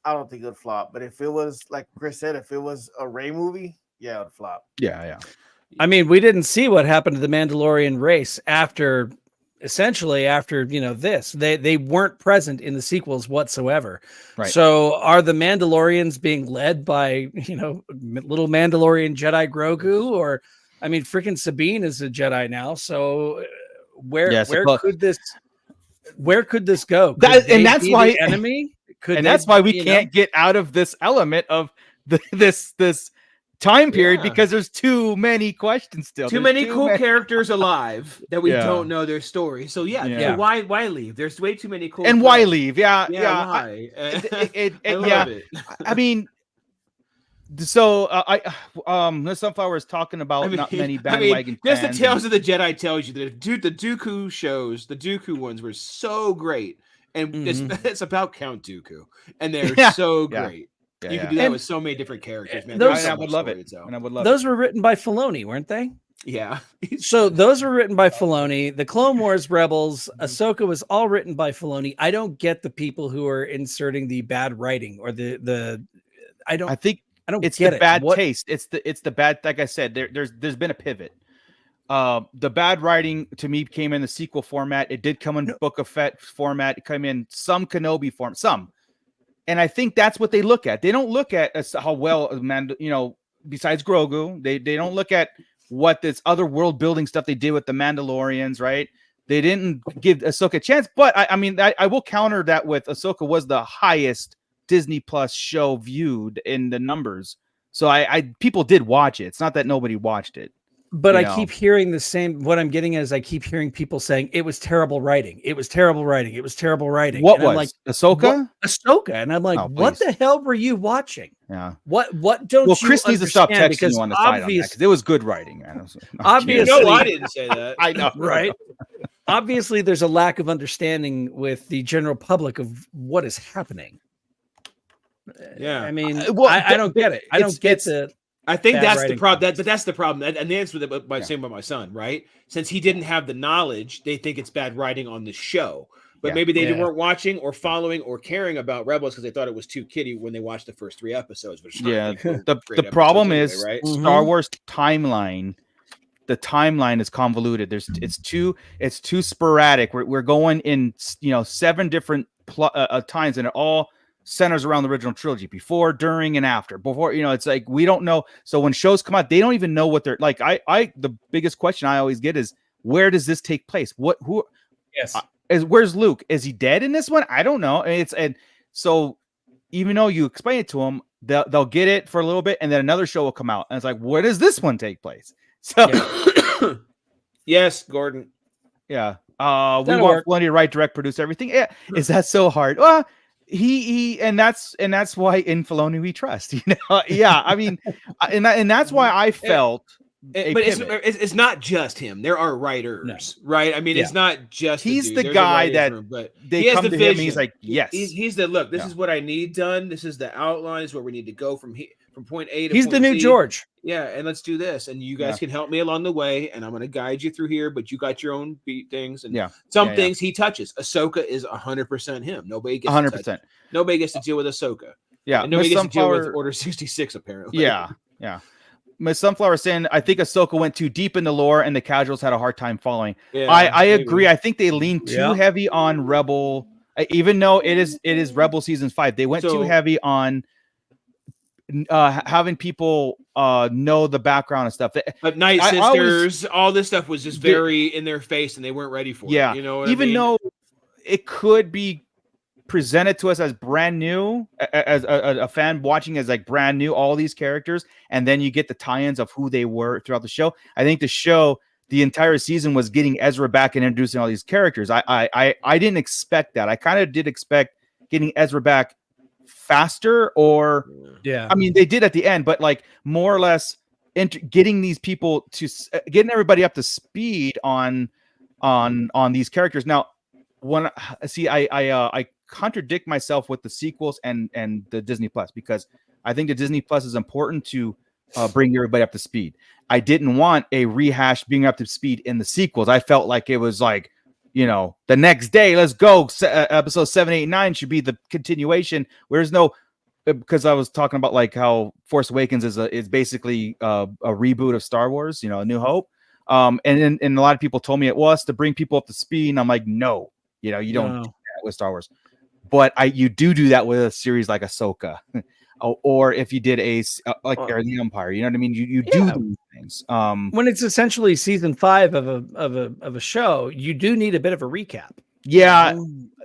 I don't think it would flop. But if it was like Chris said, if it was a Rey movie, it would flop. Yeah. I mean, we didn't see what happened to the Mandalorian race after this. They weren't present in the sequels whatsoever. Right. So are the Mandalorians being led by little Mandalorian Jedi Grogu? Or I mean, freaking Sabine is a Jedi now. So where could this go? That's why enemy. That's why we can't get out of this element of this time period, because there's too many questions still. Too many cool characters alive that we don't know their story. So so why leave? There's way too many cool. And why leave? Why? I love it. I mean, so Miss Sunflower is talking about not many bandwagon. Just the Tales of the Jedi tells you that the Dooku shows, the Dooku ones were so great, and it's about Count Dooku, and they're so great. You could do that with so many different characters, man. I would love it. Those were written by Filoni, weren't they? Yeah. So those were written by Filoni. The Clone Wars, Rebels, Ahsoka was all written by Filoni. I don't get the people who are inserting the bad writing or I don't get the bad taste. It's the bad. Like I said, there's been a pivot. The bad writing to me came in the sequel format. It did come in Book of Fett format. It came in some Kenobi form, some. And I think that's what they look at. They don't look at how well, besides Grogu, they don't look at what this other world building stuff they did with the Mandalorians, right? They didn't give Ahsoka a chance. But I will counter that with Ahsoka was the highest Disney Plus show viewed in the numbers. So people did watch it. It's not that nobody watched it. But I keep hearing the same. What I'm getting is I keep hearing people saying it was terrible writing. It was terrible writing. It was terrible writing. What was like, Ahsoka? Ahsoka, and I'm like, what the hell were you watching? Yeah. What don't you Chris needs to stop texting you on the side on that, because it was good writing. Obviously, I didn't say that. I know, right? Obviously, there's a lack of understanding with the general public of what is happening. Yeah, I mean, I don't get it. I don't get the. I think that's the problem. That's the problem. And the answer by saying about my son, right? Since he didn't have the knowledge, they think it's bad writing on the show. But maybe they weren't watching or following or caring about Rebels because they thought it was too kiddie when they watched the first 3 episodes. Which the problem is right? Star Wars timeline. The timeline is convoluted. It's too sporadic. We're going in 7 different times, and it all centers around the original trilogy, before, during, and after. Before, it's like we don't know. So when shows come out, they don't even know what they're like. The biggest question I always get is, where does this take place? Where's Luke? Is he dead in this one? I don't know. And so even though you explain it to him, they'll get it for a little bit, and then another show will come out, and it's like, where does this one take place? So, yes, Gordon. Yeah. We want Filoni to write, direct, produce everything. Yeah. Is that so hard? Well, and that's why in Filoni we trust. Yeah. I mean, and that's why I felt. But it's not just him. There are writers, right? I mean, it's not just he's the guy that but they come to him and he's like, yes, he's the look. This is what I need done. This is the outline. This is where we need to go from here, from point A to he's point the new C. George. Yeah, and let's do this. And you guys can help me along the way, and I'm going to guide you through here. But you got your own beat things, and some things he touches. Ahsoka is 100% him. Nobody gets 100%. Nobody gets to deal with Ahsoka. Yeah, and nobody gets to deal with Order 66. Apparently. Yeah. Miss Sunflower saying, I think Ahsoka went too deep in the lore and the casuals had a hard time following. Yeah, I agree. I think they leaned too heavy on Rebel, even though it is Rebel season 5. They went too heavy on having people know the background and stuff. But Night Sisters, all this stuff was just very in their face and they weren't ready for it. You know what even I mean? Though it could be presented to us as brand new, as a fan watching as like brand new, all these characters, and then you get the tie-ins of who they were throughout the show. I think the show, the entire season was getting Ezra back and introducing all these characters. I didn't expect that. I kind of did expect getting Ezra back faster, or I mean they did at the end, but like more or less getting these people to getting everybody up to speed on these characters. Now, when I contradict myself with the sequels and the Disney Plus, because I think the Disney Plus is important to bring everybody up to speed. I didn't want a rehash being up to speed in the sequels. I felt like it was like, the next day, let's go. Episode 7, 8, 9 should be the continuation. Where's no, because I was talking about like how Force Awakens is basically a reboot of Star Wars, A New Hope. And a lot of people told me it was to bring people up to speed. And I'm like, no, you don't do that with Star Wars. But you do that with a series like Ahsoka, or if you did Heir of the Empire, you know what I mean. You do these things. When it's essentially season 5 of a show, you do need a bit of a recap. Yeah,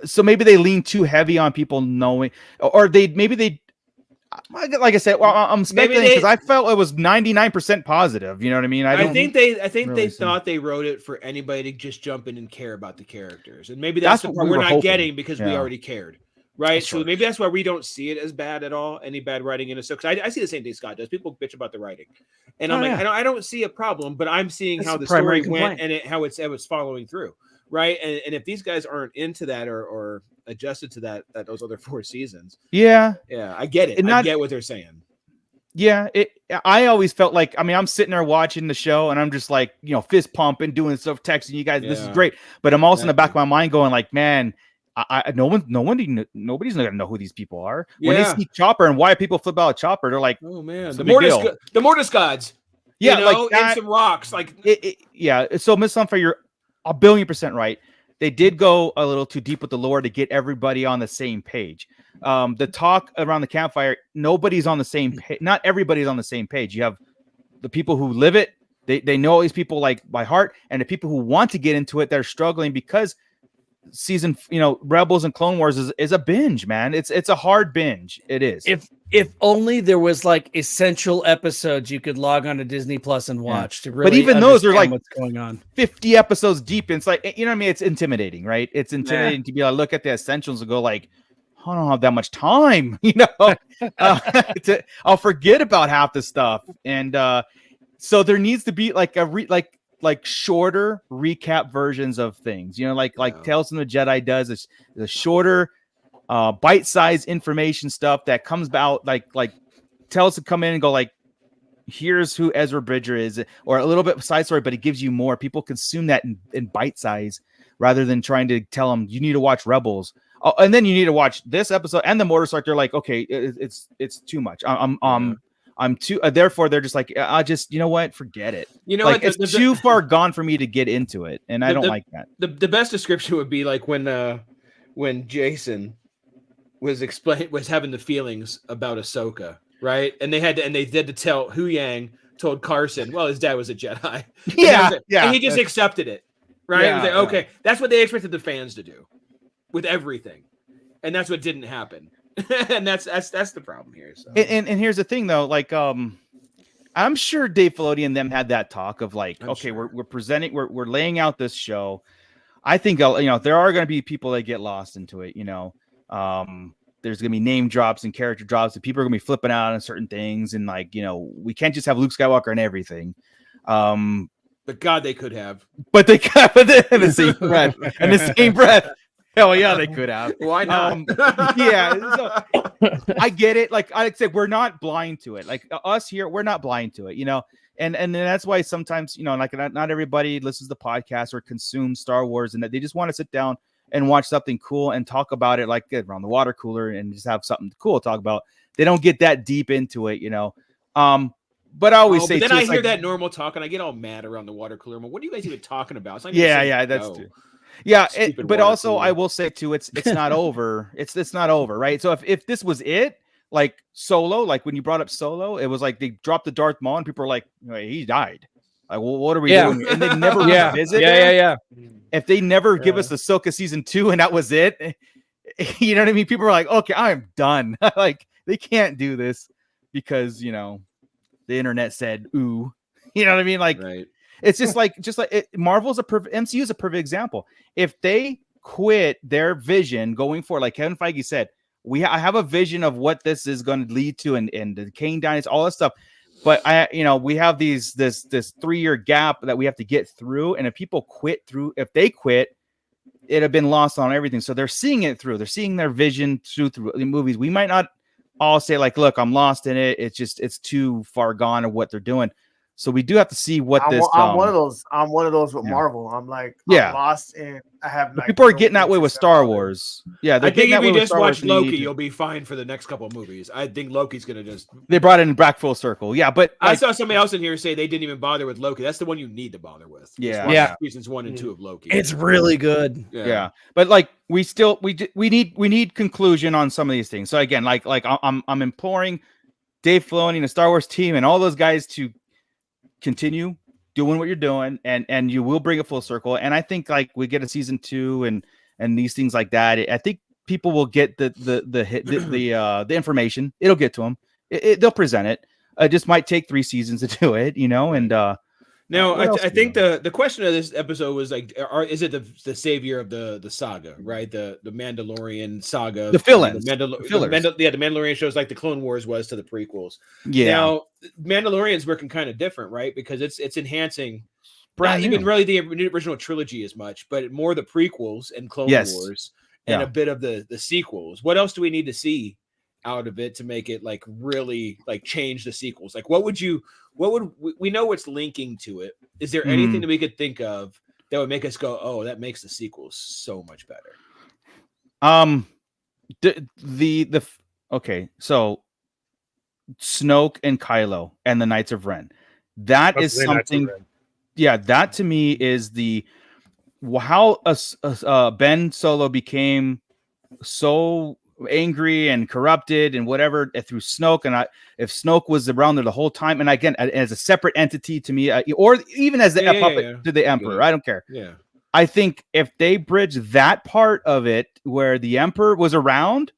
so maybe they lean too heavy on people knowing, or maybe like I said, well, I'm speculating because I felt it was 99% positive. You know what I mean? I think they thought they wrote it for anybody to just jump in and care about the characters, and maybe that's the part we're not getting because we already cared, right? So maybe that's why we don't see it as bad at all. Any bad writing in it? So because I see the same thing Scott does. People bitch about the writing, and I'm like, I don't see a problem, but I'm seeing how the story went and how it's following through. Right. And if these guys aren't into that or adjusted to that those other 4 seasons. Yeah, I get it. I get what they're saying. Yeah. I always felt like, I'm sitting there watching the show and I'm just like, fist pumping, doing stuff, texting you guys. This is great. But I'm also in the back of my mind going like, man, nobody's gonna know who these people are. When they see Chopper and why people flip out Chopper, they're like, oh man, the Mortis gods. Yeah, like that, and some rocks. Like So Miss Sunfire, you're 1,000,000,000% right. They did go a little too deep with the lore to get everybody on the same page. The talk around the campfire, nobody's on the same page. Not everybody's on the same page. You have the people who live it. They know all these people like by heart, and the people who want to get into it, they're struggling because season, Rebels and Clone Wars is a binge, man. It's a hard binge. It is. If only there was like essential episodes you could log on to Disney Plus and watch to really. But even those are like what's going on. 50 episodes deep. And it's like, what I mean? It's intimidating, right? It's intimidating to be able to look at the essentials and go like, I don't have that much time, I'll forget about half the stuff. And so there needs to be like like shorter recap versions of things, like Tales from the Jedi does. It's the shorter, bite-sized information stuff that comes out like tells to come in and go like, here's who Ezra Bridger is, or a little bit of side story, but it gives you more. People consume that in bite size rather than trying to tell them you need to watch Rebels. Oh, and then you need to watch this episode and the Motorcycle. They're like, okay, it's too much. I'm too. Therefore, they're just like, I just, what? Forget it. It's too far gone for me to get into it, and I don't like that. The best description would be like when Jason was having the feelings about Ahsoka, right? And they had to tell Hu Yang told Carson, well, his dad was a Jedi. And he just accepted it, right? It was like, okay, that's what they expected the fans to do with everything, and that's what didn't happen. And that's the problem here. So. And here's the thing though, like I'm sure Dave Filoni and them had that talk of like, we're presenting, we're laying out this show. I think there are going to be people that get lost into it. There's going to be name drops and character drops, and people are going to be flipping out on certain things, and like we can't just have Luke Skywalker and everything. But God, they could have. But they could in the same breath. In the same breath. Hell yeah, they could have. Why not? Yeah, so, I get it. Like I said, we're not blind to it. Like us here, we're not blind to it. And that's why sometimes like not everybody listens to the podcast or consumes Star Wars, and that they just want to sit down and watch something cool and talk about it like around the water cooler and just have something cool to talk about. They don't get that deep into it, But I always say, but then I hear that normal talk and I get all mad around the water cooler. What are you guys even talking about? It's like that's true. Yeah, but also I will say too, it's not over. It's not over, right? So if this was it, like Solo, like when you brought up Solo, it was like they dropped the Darth Maul and people are like, he died. Like, well, what are we doing? And they never revisit. Yeah. If they never give us Ahsoka season 2 and that was it, you know what I mean? People are like, okay, I'm done. Like they can't do this because the internet said, ooh, you know what I mean? Like, right. It's just like Marvel's MCU is a perfect example. If they quit their vision going forward, like Kevin Feige said, I have a vision of what this is going to lead to and the Kane dynasty, all this stuff. But we have this 3-year gap that we have to get through. And if people if they quit, it'd have been lost on everything. So they're seeing it through. They're seeing their vision through the movies. We might not all say like, look, I'm lost in it. It's too far gone of what they're doing. So we do have to see what I'm one of those. I'm one of those with Marvel. I'm like, I'm lost, and I have. Like, people are getting that way with Star Wars. Yeah, I think if you just watch Loki, you'll be fine for the next couple of movies. I think Loki's gonna just. They brought it in back full circle. Yeah, but I saw somebody else in here say they didn't even bother with Loki. That's the one you need to bother with. Yeah. Seasons 1 and 2 of Loki. It's really good. Yeah. But like we need conclusion on some of these things. So again, like I'm imploring Dave Filoni and the Star Wars team and all those guys to continue doing what you're doing, and you will bring it full circle. And I think like we get a season 2 and these things like that. I think people will get the information. It'll get to them. They'll present it. It just might take 3 seasons to do it, and now I think the question of this episode was like, is it the savior of the saga, right? The Mandalorian saga, the fill-ins, the Mandalorian shows like the Clone Wars was to the prequels. Yeah. Now Mandalorian's working kind of different, right? Because it's enhancing not even really the original trilogy as much, but more the prequels and Clone Wars and a bit of the sequels. What else do we need to see out of it to make it like really like change the sequels? Like what would we know what's linking to it? Is there anything that we could think of that would make us go, oh, that makes the sequels so much better? Okay, so Snoke and Kylo and the Knights of Ren. That is something. Yeah, that to me is how Ben Solo became so angry and corrupted and whatever through Snoke. And if Snoke was around there the whole time, and again as a separate entity to me, or even as the puppet to the Emperor, I don't care. Yeah, I think if they bridge that part of it where the Emperor was around,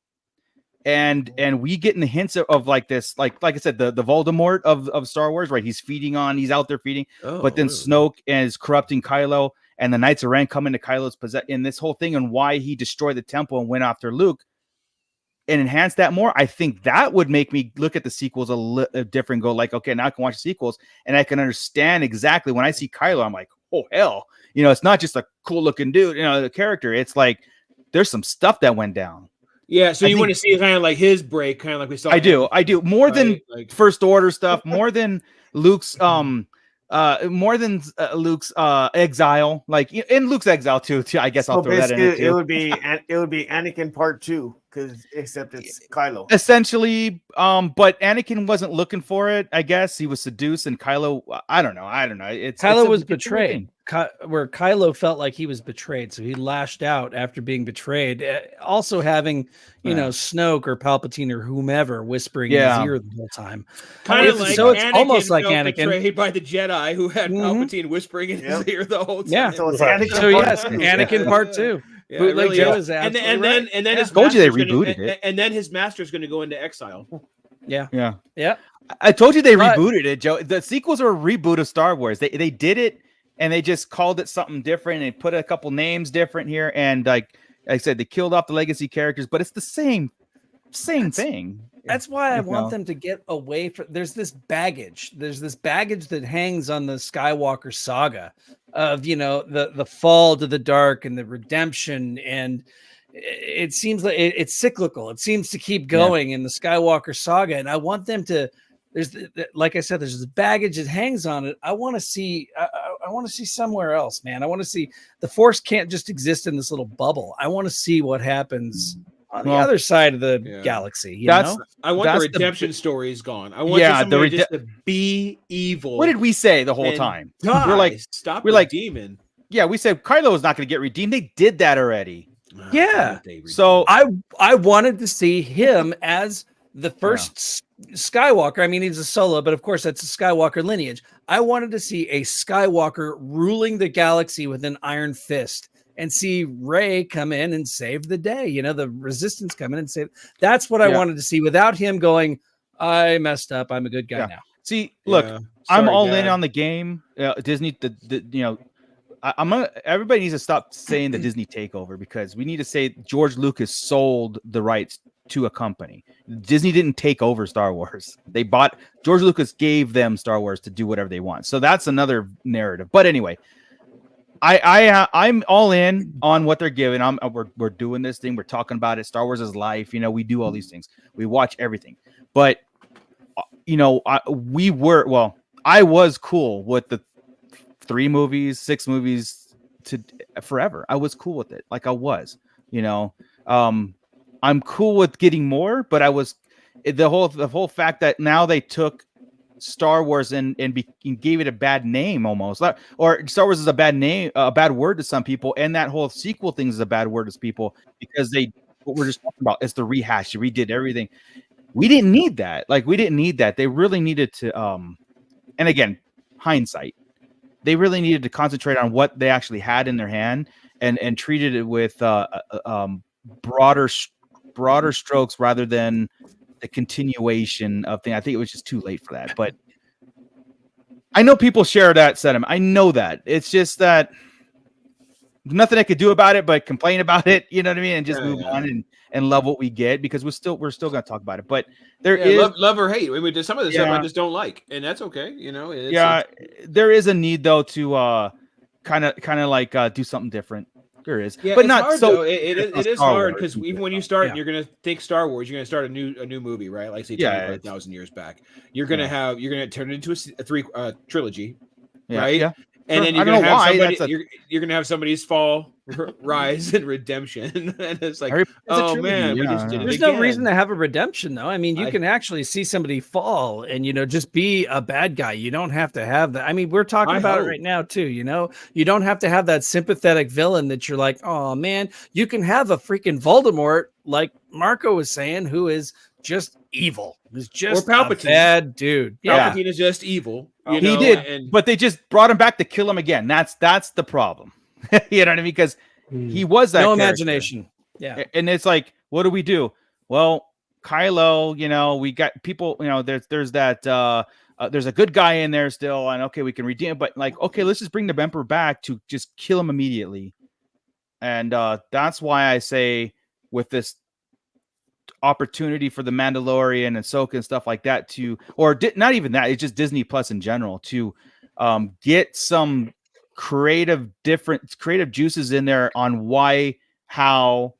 and we getting the hints of like this, like I said, the Voldemort of Star Wars, right? He's out there feeding, but then Snoke is corrupting Kylo, and the Knights of Ren come into Kylo's possession in this whole thing, and why he destroyed the temple and went after Luke, and enhance that more. I think that would make me look at the sequels a little different. Go like, okay, now I can watch the sequels, and I can understand exactly when I see Kylo, I'm like, oh hell, it's not just a cool looking dude, the character. It's like there's some stuff that went down. Yeah, so you want to see kind of like his break, kind of like we saw. I do more than First Order stuff, more than Luke's exile, like in Luke's exile too. I guess I'll throw that in. It would be Anakin Part 2, except it's Kylo essentially. But Anakin wasn't looking for it. I guess he was seduced, and Kylo. I don't know. Kylo was betrayed. Where Kylo felt like he was betrayed, so he lashed out after being betrayed. Also having, Snoke or Palpatine or whomever whispering in his ear the whole time. Kind of like, so it's almost like Anakin betrayed by the Jedi who had Palpatine whispering in his ear the whole time. Yeah, so it's Anakin. So yes, Anakin Part 2. Yeah, Bootleg really Joe is. is absolutely and then his Told you they master's rebooted gonna, it. and then his master's going to go into exile. Yeah. Yeah. I told you they But- rebooted it, Joe. The sequels are a reboot of Star Wars. They did it and they just called it something different and put a couple names different here. And like I said, they killed off the legacy characters, but it's the same thing. That's why I You want know? them to get away from. There's this baggage that hangs on the Skywalker saga of the fall to the dark and the redemption, and it seems like it's cyclical. It seems to keep going in the Skywalker saga, and I want them to. Like I said, there's this baggage that hangs on it. I want to see. I want to see somewhere else, man. I want to see the Force can't just exist in this little bubble. I want to see what happens on the other side of the galaxy. You know? I want the redemption stories gone. I want somebody just to be evil. What did we say the whole time? Die. We're like, stop we're the like demon. Yeah, we said Kylo was not going to get redeemed. They did that already. Yeah. So I wanted to see him as the first Skywalker. I mean, he's a Solo, but of course that's a Skywalker lineage. I wanted to see a Skywalker ruling the galaxy with an iron fist and see Rey come in and save the day. The Resistance come in and save. That's what I wanted to see without him going, I messed up. I'm a good guy now. See, look, I'm all in on the game. Disney, everybody needs to stop saying the Disney takeover, because we need to say George Lucas sold the rights to a company. Disney didn't take over Star Wars. George Lucas gave them Star Wars to do whatever they want. So that's another narrative. But anyway, I'm all in on what they're giving. We're doing this thing. We're talking about it. Star Wars is life. We do all these things. We watch everything. But I was cool with the 3 movies, 6 movies to forever. I was cool with it. Like I was, I'm cool with getting more, but I was the whole fact that now they took Star Wars and gave it a bad name almost, or Star Wars is a bad name, a bad word to some people, and that whole sequel thing is a bad word to people because what we're just talking about is the rehash. You redid everything. We didn't need that. We didn't need that. They really needed to, and again, hindsight. They really needed to concentrate on what they actually had in their hand and treated it with broader strokes rather than the continuation of things. I think it was just too late for that. But I know people share that sentiment. I know that. It's just that nothing I could do about it but complain about it, you know what I mean, and just move on and love what we get, because we're still going to talk about it. But there is love or hate. I mean, some of the stuff I just don't like, and that's okay. There is a need though to kind of like do something different. There is, but it's not hard, so. Though. It is hard because even when you start, and you're going to think Star Wars, you're going to start a new movie, right? Like say 25,000 years back, you're going to turn it into a trilogy, right? Yeah. And then you're gonna have you're gonna have somebody's fall, rise, and redemption, and it's like, oh man, we just did it. There's no reason to have a redemption, though. I mean, you can actually see somebody fall and just be a bad guy. You don't have to have that. I mean, we're talking about it right now too. You don't have to have that sympathetic villain that you're like, oh man. You can have a freaking Voldemort, like Marco was saying, who is just evil. Who's just a bad dude. Palpatine is just evil. He did, but they just brought him back to kill him again. That's the problem. You know what I mean? Because he was that no character. Imagination. Yeah, and it's like, what do we do? Well, Kylo, we got people. There's that. There's a good guy in there still, and okay, we can redeem him. But let's just bring the Emperor back to just kill him immediately. And that's why I say with this opportunity for the Mandalorian and Ahsoka and stuff like that not even that, it's just Disney Plus in general to get some creative juices in there on how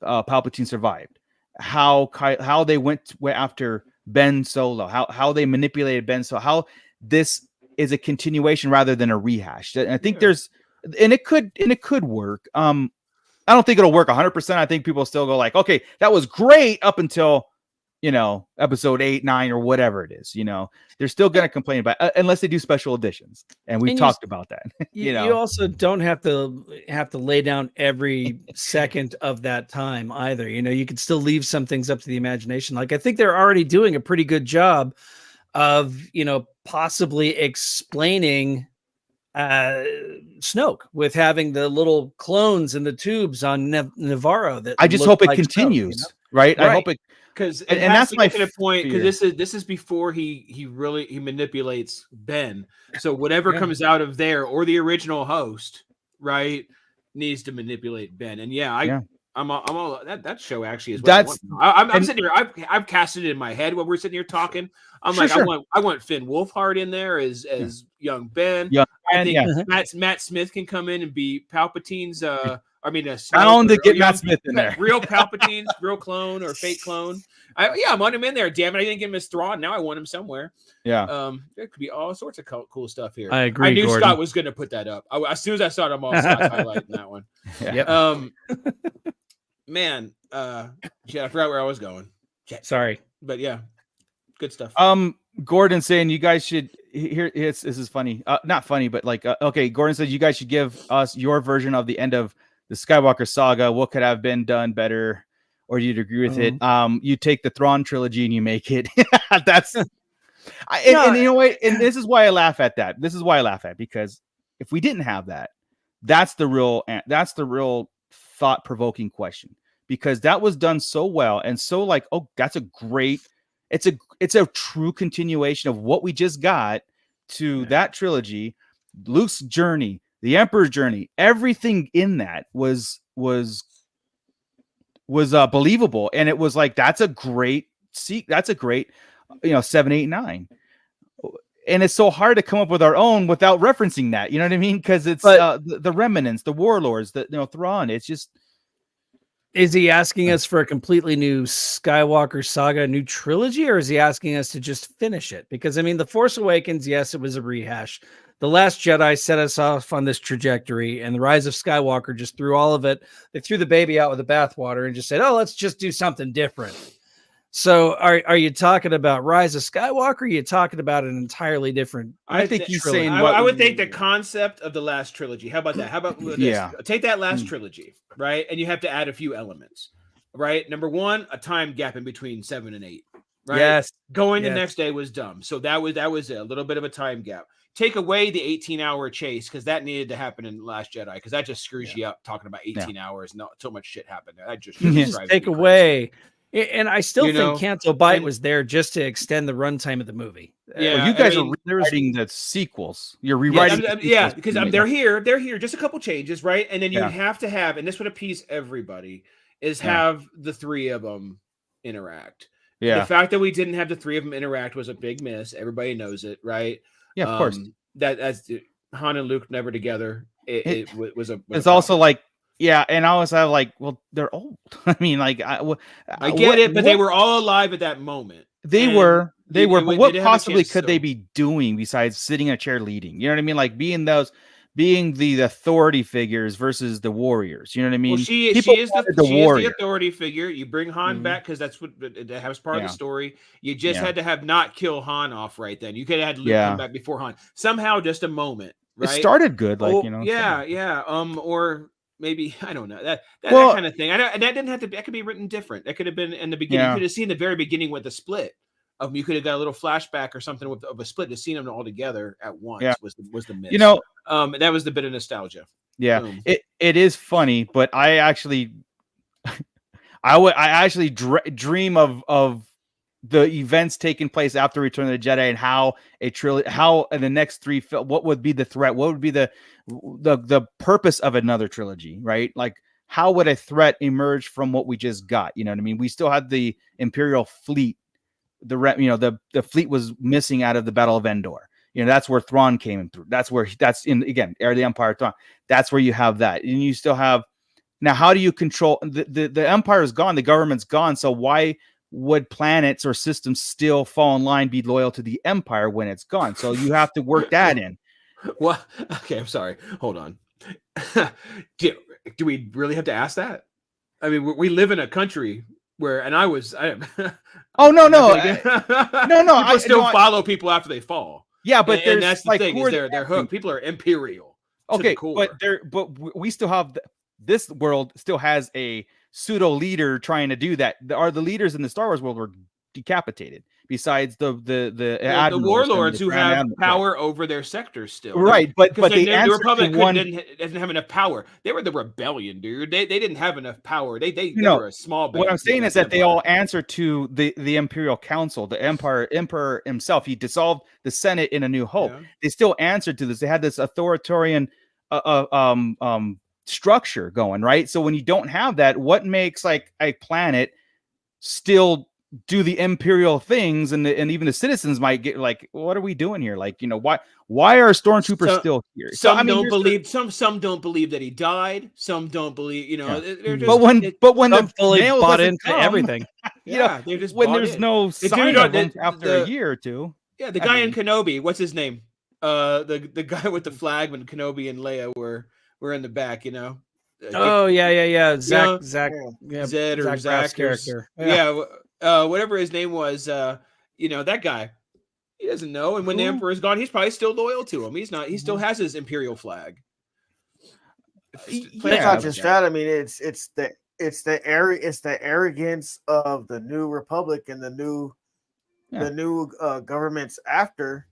Palpatine survived, how they went after Ben Solo, how they manipulated Ben Solo, how this is a continuation rather than a rehash. And I think it could work. I don't think it'll work 100%. I think people still go like, okay, that was great up until, episode 8, 9, or whatever it is. They're still going to complain about it, unless they do special editions. And we've talked about that. You also don't have to lay down every second of that time either. You can still leave some things up to the imagination. Like I think they're already doing a pretty good job of, possibly explaining Snoke with having the little clones and the tubes on Navarro. That I just looked hope it like continues, Snoke, right? I Right. hope it because and that's my point, fear. because this is before he manipulates Ben. So whatever Yeah. comes out of there, or the original host, right, needs to manipulate Ben. And I'm all that show actually is what That's I'm sitting here. I've casted it in my head while we're sitting here talking. I'm Sure, like, sure. I want Finn Wolfhard in there as young Ben. Young I Ben, think yeah. Matt Smith can come in and be Palpatine's. Bound to get young- Matt Smith in there. real Palpatine's real clone or fake clone. I want him in there. Damn it, I didn't get him as Thrawn. Now I want him somewhere. Yeah. There could be all sorts of cool stuff here. I agree. I knew Gordon. Scott was going to put that up. As soon as I saw it, I'm all Scott's highlighting that one. Yeah. Man, shit, I forgot where I was going. Shit. Sorry, But yeah, good stuff. Gordon saying you guys should here. This is funny. Not funny, but like okay. Gordon says you guys should give us your version of the end of the Skywalker saga. What could have been done better, or you'd agree with it? You take the Thrawn trilogy and you make it. That's. And you know what? And this is why I laugh at that. This is why I laugh at, because if we didn't have that, that's the real thought-provoking question, because that was done so well and so like, oh, that's a great. It's a true continuation of what we just got to that trilogy, Luke's journey, the Emperor's journey. Everything in that was believable, and it was like that's a great 7, 8, 9. And it's so hard to come up with our own without referencing that. You know what I mean? Because it's the remnants, the warlords, Thrawn. It's just. Is he asking us for a completely new Skywalker saga, new trilogy, or is he asking us to just finish it? Because I mean, The Force Awakens, yes, it was a rehash. The Last Jedi set us off on this trajectory, and The Rise of Skywalker just threw all of it. They threw the baby out with the bathwater and just said, "Oh, let's just do something different." So, are you talking about Rise of Skywalker? Or are you talking about an entirely different? I think he's saying. I would think the concept of the last trilogy. How about that? How about this? Yeah. Take that last trilogy, right? And you have to add a few elements, right? Number one, a time gap in between 7 and 8, right? Yes. Going the next day was dumb, so that was a little bit of a time gap. Take away the 18-hour chase, because that needed to happen in Last Jedi, because that just screws you up talking about 18 hours. Not so much shit happened there. That just take away. And I still think Canto Bight was there just to extend the runtime of the movie. Yeah, well, you guys are rewriting the sequels. You're rewriting. Because they're here. Just a couple changes, right? And then you have to have, and this would appease everybody, is have the three of them interact. Yeah. The fact that we didn't have the three of them interact was a big miss. Everybody knows it, right? Yeah, of course. That as Han and Luke never together. It was a. It's also like. Yeah, and I was like, well, they're old. I mean, like, I get it, but they were all alive at that moment. They were. But what possibly could they be doing besides sitting in a chair leading? You know what I mean? Like being the authority figures versus the warriors. You know what I mean? Well, she is the authority figure. You bring Han back because that's what that was part of the story. You just had to have not kill Han off right then. You could have had Luke come back before Han. Somehow, just a moment. Right? It started good, like or. Maybe I don't know that kind of thing. I know, and that didn't have to be. That could be written different. That could have been in the beginning. You could have seen the very beginning with the split. You could have got a little flashback or something of a split to see them all together at once. Yeah. Was the miss. That was the bit of nostalgia. Yeah, it is funny, but I actually, dream of the events taking place after Return of the Jedi and how in the next three, what would be the threat? What would be the purpose of another trilogy, right? Like, how would a threat emerge from what we just got? You know what I mean? We still had the Imperial fleet. The fleet was missing out of the Battle of Endor. That's where Thrawn came in through. That's in again, Heir of the Empire, Thrawn. That's where you have that, and you still have. Now, how do you control the Empire is gone, the government's gone? So why would planets or systems still fall in line, be loyal to the Empire when it's gone? So you have to work that in. Well, okay, I'm sorry. Hold on. Do we really have to ask that? I mean, we live in a country where, and I oh no, people still follow people after they fall. Yeah, but and that's the thing is they're hooked. People are imperial. Okay, but we still have this world still has a pseudo leader trying to do that. The leaders in the Star Wars world were decapitated. Besides the admirals warlords and who the have Grand power over their sectors still, right? But the the Republic doesn't have enough power. They were the rebellion, dude. They didn't have enough power. They were a small. What I'm saying is that they all answer to the Imperial Council, the Emperor himself. He dissolved the Senate in A New Hope. Yeah. They still answered to this. They had this authoritarian structure going, right? So when you don't have that, what makes like a planet still do the imperial things, and even the citizens might get like, what are we doing here? Like, why are stormtroopers still here? Some don't believe some don't believe that he died. Some don't believe, they're just, but when some the fully mail bought doesn't into come, everything, they're just when there's no sign of them after a year or two. Yeah, the guy in Kenobi, what's his name? The guy with the flag when Kenobi and Leia were in the back, Oh yeah. Zach, Zed or Zach Zach character. Whatever his name was, that guy. He doesn't know, and when the Emperor is gone, he's probably still loyal to him. He's not. He still has his Imperial flag. It's not just that. I mean, it's the arrogance of the New Republic and the new governments after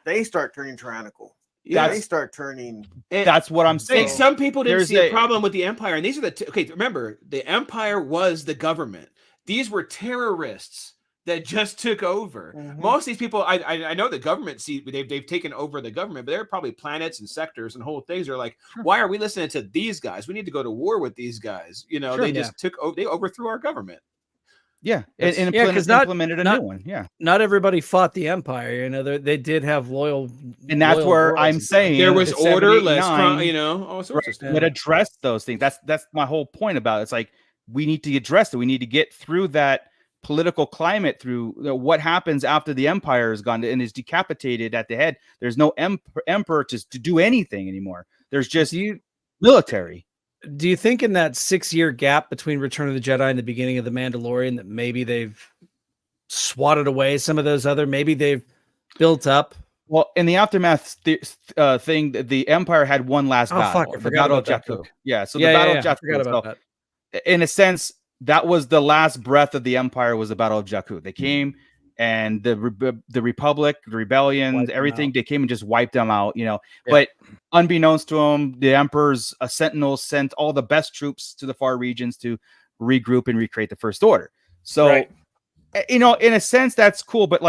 they start turning tyrannical. They start turning. That's what I'm saying. Some people didn't see a problem with the Empire, and these are okay. Remember, the Empire was the government. These were terrorists that just took over. Most of these people, I know the government they've taken over the government, but they're probably planets and sectors and whole things. Are like, why are we listening to these guys? We need to go to war with these guys. They just they overthrew our government. Yeah, and implemented a new one. Yeah, not everybody fought the Empire. They did have loyal, and that's where I'm saying there was order. All sorts of stuff. Would address those things. That's my whole point about it. It's like we need to address it. We need to get through that political climate, through what happens after the Empire is gone and is decapitated at the head. There's no emperor to do anything anymore. There's just military. Do you think in that 6-year gap between Return of the Jedi and the beginning of The Mandalorian that maybe they've swatted away some of those maybe they've built up? Well, in the aftermath thing, the Empire had one last battle. The Battle of Jakku. Yeah, so the Battle of Jakku. I forgot about that. In a sense, that was the last breath of the Empire, was the Battle of Jakku. They came, and the Republic, the rebellion, everything, they came and just wiped them out, But unbeknownst to them, the Emperor's Sentinels sent all the best troops to the far regions to regroup and recreate the First Order. So, in a sense, that's cool. But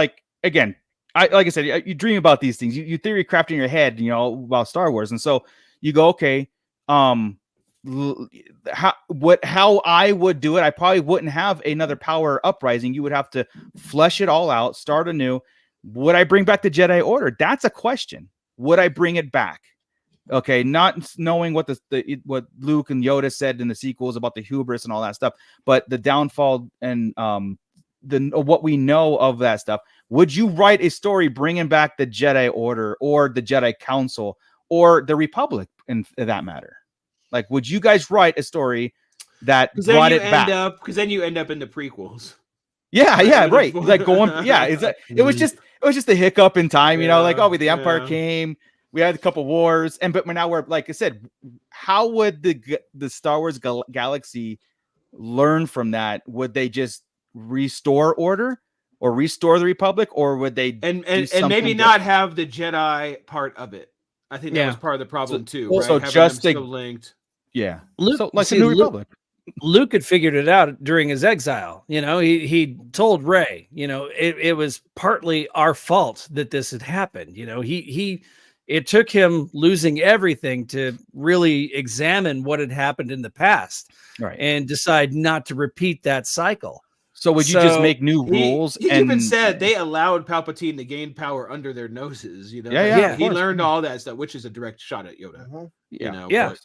again, like I said, you dream about these things. You theory craft in your head, about Star Wars. And so you go, okay, how I would do it, I probably wouldn't have another power uprising. You would have to flesh it all out, start anew. Would I bring back the Jedi Order? That's a question. Would I bring it back? Okay, not knowing what what Luke and Yoda said in the sequels about the hubris and all that stuff, but the downfall and what we know of that stuff. Would you write a story bringing back the Jedi Order or the Jedi Council or the Republic, in that matter? Like, would you guys write a story that brought it back? Because then you end up in the prequels. Yeah, right. Like going, it was just a hiccup in time, the Empire came, we had a couple wars, but now we're, like I said, how would the Star Wars galaxy learn from that? Would they just restore order or restore the Republic, or would they and maybe not have the Jedi part of it? I think that was part of the problem too. Right? So just linked. Yeah. Luke, so like the New Republic. Luke had figured it out during his exile. He told Rey, it was partly our fault that this had happened. It took him losing everything to really examine what had happened in the past, right, and decide not to repeat that cycle. So would you just make new rules? He even said they allowed Palpatine to gain power under their noses. He learned all that stuff, which is a direct shot at Yoda. But,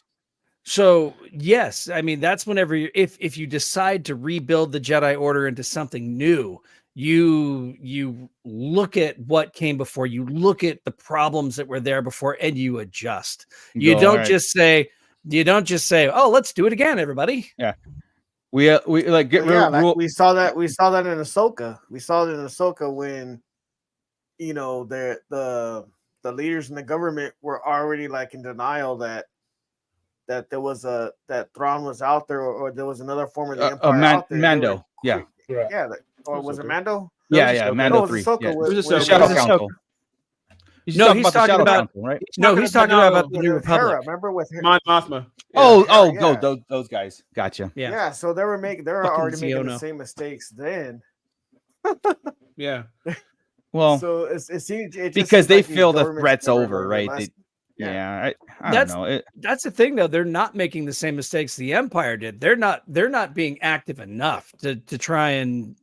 so yes, I mean, that's whenever if you decide to rebuild the Jedi Order into something new, you look at what came before, you look at the problems that were there before, and you adjust. You don't just say, oh, let's do it again, everybody. Yeah. We like get we saw that in Ahsoka. We saw it in Ahsoka when the leaders in the government were already like in denial that there was that Thrawn was out there, or there was another form of the Empire out there. Mando. Yeah, or was it Mando? Yeah, Mando 3. Ahsoka Yeah. was Ahsoka. Shadow Ahsoka. Council. No, he's talking Shadow about Council, right? he's talking about the New with Hera. Republic. Remember with Hera? Mon Mothma. Yeah. Those guys. Gotcha. Yeah. Yeah, so they were Fucking already making the Xiono. same mistakes then. Yeah. Well, So it seems it just because seems they like these feel the governments threat's never over, learned their right? lesson. I That's- don't know. That's the thing, though. They're not making the same mistakes the Empire did. They're not being active enough to try and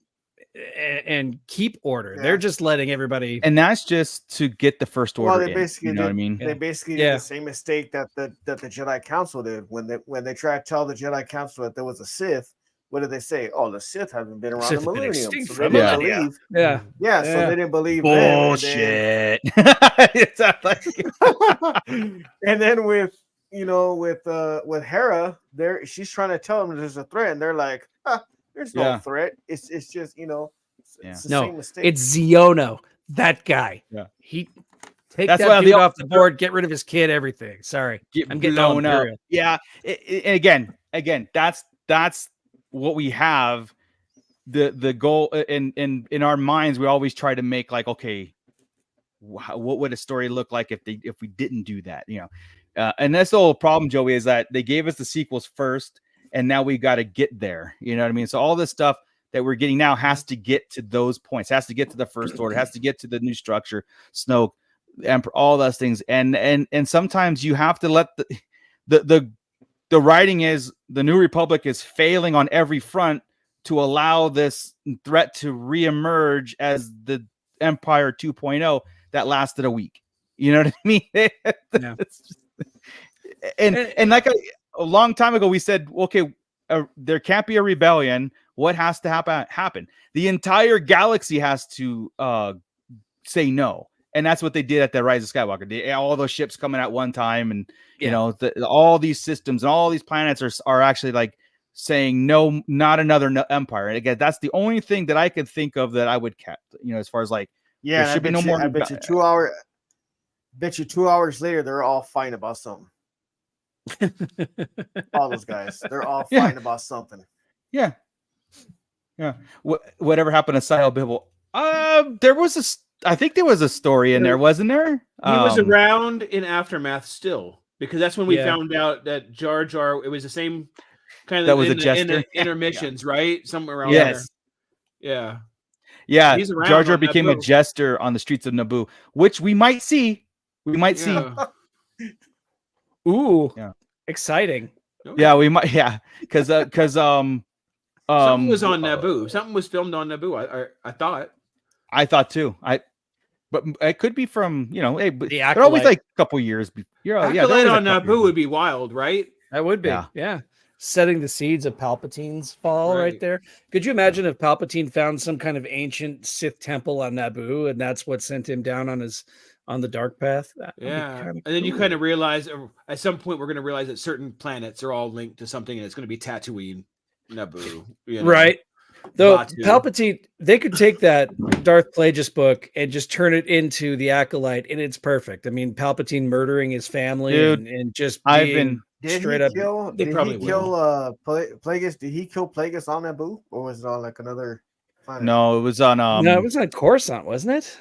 keep order. Yeah. They're just letting everybody. And that's just to get the first order. Well, they in, basically you know what I mean? They basically Yeah. did the same mistake that the Jedi Council did when they tried to tell the Jedi Council that there was a Sith. What did they say? Oh, the Sith haven't been around Sith a have been millennium, extinct so for they didn't millennia. believe. Yeah. Yeah, so Yeah. they didn't believe Bullshit. It's not like- them. And then with Hera, she's trying to tell them there's a threat, and they're like, "There's no Yeah. threat. It's just it's the No, same mistake." It's Xiono, that guy. Yeah. He take That's that why dude the- off the board, get rid of his kid, everything. Sorry. Get I'm getting all blown up. imperial. Yeah. And again, that's what we have. The goal in our minds, we always try to make like, okay, what would a story look like if we didn't do that? And that's the whole problem, Joey, is that they gave us the sequels first, and now we got to get there. You know what I mean? So all this stuff that we're getting now has to get to those points, has to get to the First Order, has to get to the new structure, Snoke, Emperor, all those things. And sometimes you have to let the writing is the New Republic is failing on every front to allow this threat to reemerge as the Empire 2.0 that lasted a week. You know what I mean? Yeah. And like a long time ago, we said, okay, there can't be a rebellion. What has to happen? The entire galaxy has to say no. And that's what they did at the Rise of Skywalker. All those ships coming at one time, and all these systems and all these planets are actually like saying no, not another empire. And again, that's the only thing that I could think of that I would cap. As far as like, yeah, there should be no more. I bet you 2 hours. Bet you 2 hours later, they're all fighting about something. All those guys, they're all fighting about something. Yeah. Whatever happened to Sile Bibble? I think there was a story in there, wasn't there? He was around in Aftermath still, because that's when we found out that Jar Jar. It was the same kind of that was in a jester. In the intermissions, right? Somewhere around Yes. there. Yeah. He's around Jar Jar on became a Naboo. jester on the streets of Naboo, which we might see. Yeah. Ooh. Yeah. Exciting. Okay. Yeah, we might. Yeah, because something was on Naboo. Something was filmed on Naboo. I thought. I thought too. But it could be from hey, but The they're always Acolyte. like a couple years. Yeah, Acolyte on Naboo would be wild, right? That would be. Yeah. Yeah. Setting the seeds of Palpatine's fall right Right. there. Could you imagine if Palpatine found some kind of ancient Sith temple on Naboo, and that's what sent him down on the dark path? That would be Yeah. kinda And then you cool. kind of realize at some point we're going to realize that certain planets are all linked to something, and it's going to be Tatooine, Naboo. Right. Though Batu. Palpatine, they could take that Darth Plagueis book and just turn it into the Acolyte, and it's perfect. I mean, Palpatine murdering his family Dude, and just I've being Did straight he up. kill? They Did probably he kill Plagueis? Did he kill Plagueis on Naboo, or was it on like another planet? No, it was on No, it was on Coruscant, wasn't it?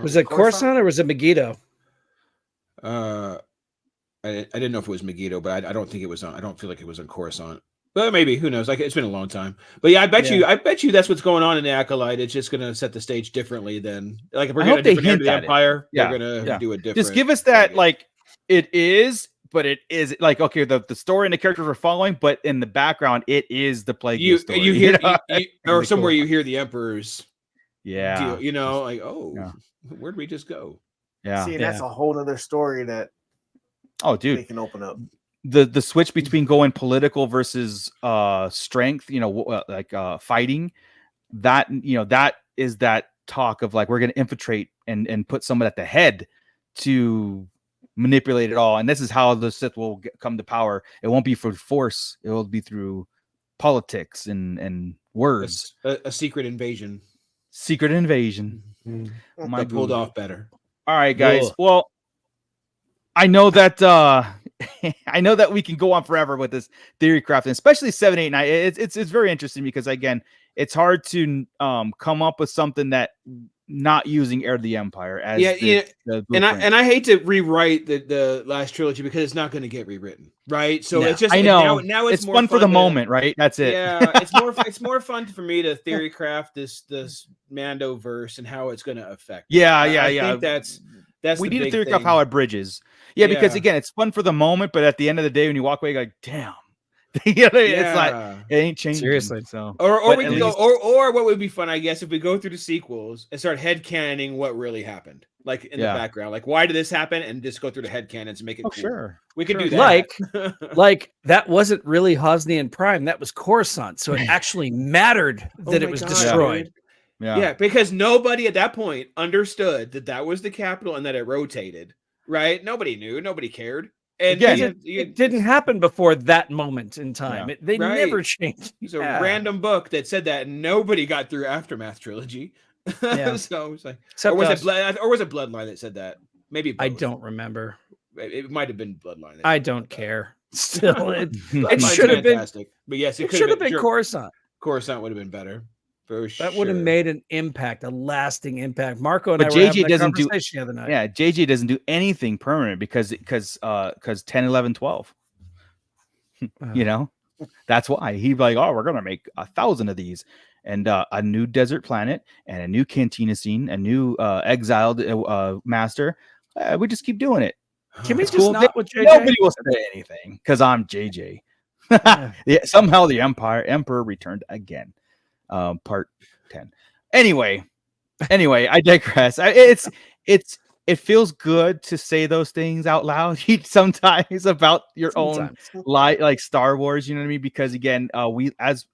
Was it Coruscant or was it Megiddo? I didn't know if it was Megiddo, but I don't think it was on. I don't feel like it was on Coruscant. But maybe, who knows? Like, it's been a long time. But yeah, I bet you that's what's going on in the Acolyte. It's just going to set the stage differently than like if we're I going hope to they different hint the at it. Empire. Yeah, They're going to yeah. do it different. just give us that like it is, but it is like okay, the story and the characters we're following, but in the background, it is the Plague you story. you hear know? or Really somewhere cool. you hear the Emperor's Yeah, deal. Like Yeah. where'd we just go? yeah. See, that's a whole other story that Oh, they dude, can open up. the switch between going political versus strength, fighting, that is that talk of like we're going to infiltrate and put someone at the head to manipulate it all, and this is how the Sith will come to power. It won't be through force; it will be through politics and words. A secret invasion. Secret invasion. They pulled off better. All right, guys. Ugh. Well, I know that I know that we can go on forever with this theory crafting, especially 7, 8, 9. It's very interesting because again, it's hard to come up with something that not using Heir of the Empire as and I hate to rewrite the last trilogy because it's not going to get rewritten, right? So it's just I know now it's more fun for the moment, right? That's it. Yeah, it's more fun for me to theory craft this Mando verse and how it's going to affect. I think that's we the need to big theory thing. craft how it bridges. Yeah, because again, it's fun for the moment, but at the end of the day, when you walk away, you're like, damn. It's like it ain't changing. Seriously. So or we can go or what would be fun, I guess, if we go through the sequels and start headcanoning what really happened, like in the background, like why did this happen, and just go through the headcanons and make it cool. Sure, we can do that. Like that wasn't really Hosnian Prime, that was Coruscant, so it actually mattered that it was destroyed. Yeah, because nobody at that point understood that was the capital and that it rotated. Right? Nobody knew. Nobody cared. And again, it didn't happen before that moment in time. Yeah. They never changed. It's a random book that said that, and nobody got through Aftermath trilogy. Yeah. So it's like, or was it Bloodline that said that? Maybe both. I don't remember. It might have been Bloodline. I don't care. Still, it should have been. But yes, it should have been Coruscant. Coruscant would have been better. That would have made an impact, a lasting impact. Marco and but I were having JJ a doesn't do conversation the other night. Yeah, JJ doesn't do anything permanent because 10, 11, 12. You know, that's why he'd be like, oh, we're gonna make 1,000 of these, and a new desert planet and a new cantina scene, a new exiled master. We just keep doing it. Can we just not with JJ? Nobody will say anything because I'm JJ. Somehow the Emperor returned again. Part 10. Anyway, I digress. It feels good to say those things out loud sometimes about your own like Star Wars, you know what I mean? Because again, we as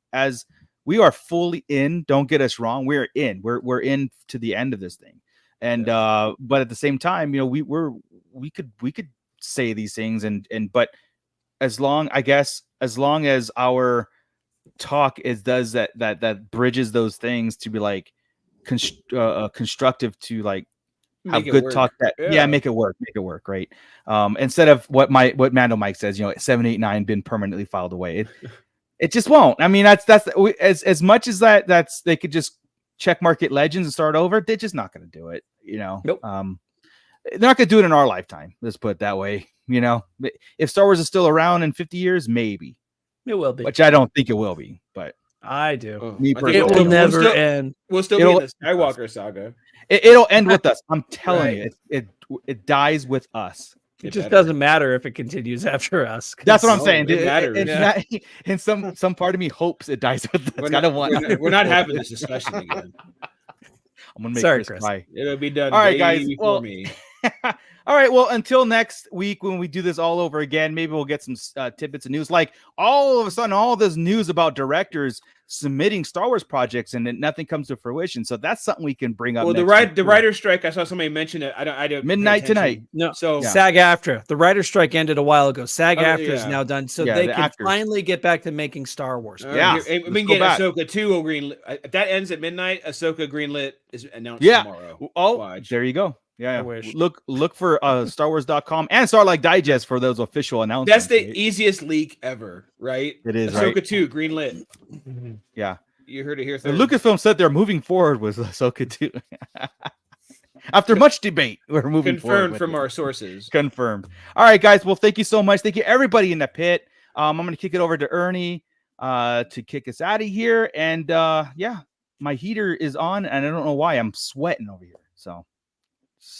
we are fully in, don't get us wrong, we're in to the end of this thing. And but at the same time, you know, we could say these things but as long as our talk does that bridges those things to be like constructive to like have good work. Talk that make it work right, instead of what Mando Mike says, you know, 7, 8, 9 been permanently filed away. It just won't. I mean, that's as much as that's they could just check market Legends and start over. They're just not going to do it, you know. Nope. They're not going to do it in our lifetime, let's put it that way. You know, if Star Wars is still around in 50 years, maybe it will be, which I don't think it will be, but I do. It will never end. We'll still be in the Skywalker saga. It'll end with us. I'm telling you, it dies with us. It just doesn't matter if it continues after us. That's what I'm saying. It matters. And some part of me hopes it dies with us. We're not having this discussion again. I'm gonna make Chris cry. It'll be done. All right, guys. Before me. All right. Well, until next week when we do this all over again, maybe we'll get some tidbits of news. Like all of a sudden, all this news about directors submitting Star Wars projects and then nothing comes to fruition. So that's something we can bring up. Well, the writer's strike. I saw somebody mention it. I don't. Midnight tonight. No. So SAG-AFTRA. The writer's strike ended a while ago. SAG-AFTRA is now done, so they can finally get back to making Star Wars. We can get Ahsoka 2 or greenlit. If that ends at midnight, Ahsoka greenlit is announced tomorrow. Oh, there you go. Yeah, look for StarWars.com and Starlight Digest for those official announcements. That's the easiest leak ever, right? It is. Ahsoka 2 greenlit. Yeah, you heard it here. Lucasfilm said they're moving forward with Ahsoka 2. After much debate, we're moving forward. Confirmed from our sources. Confirmed. All right, guys. Well, thank you so much. Thank you everybody in the pit. I'm going to kick it over to Ernie to kick us out of here. And my heater is on, and I don't know why I'm sweating over here. So.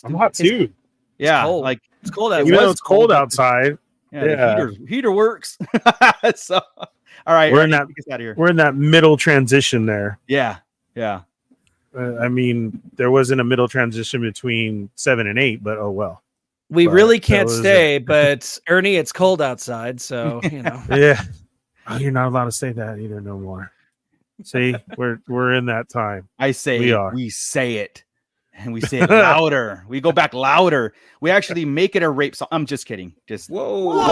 I'm hot too. Yeah, like it's cold outside. Even though it's cold outside. The heater works. So, all right, we're in that middle transition there. Yeah. I mean, there wasn't a middle transition between 7 and 8, but oh well. We really can't stay, but Ernie, it's cold outside, so you know. Yeah, you're not allowed to say that either no more. See, we're in that time. I say we say it. And we say it louder. We go back louder. We actually make it a rape song. I'm just kidding. Just whoa. What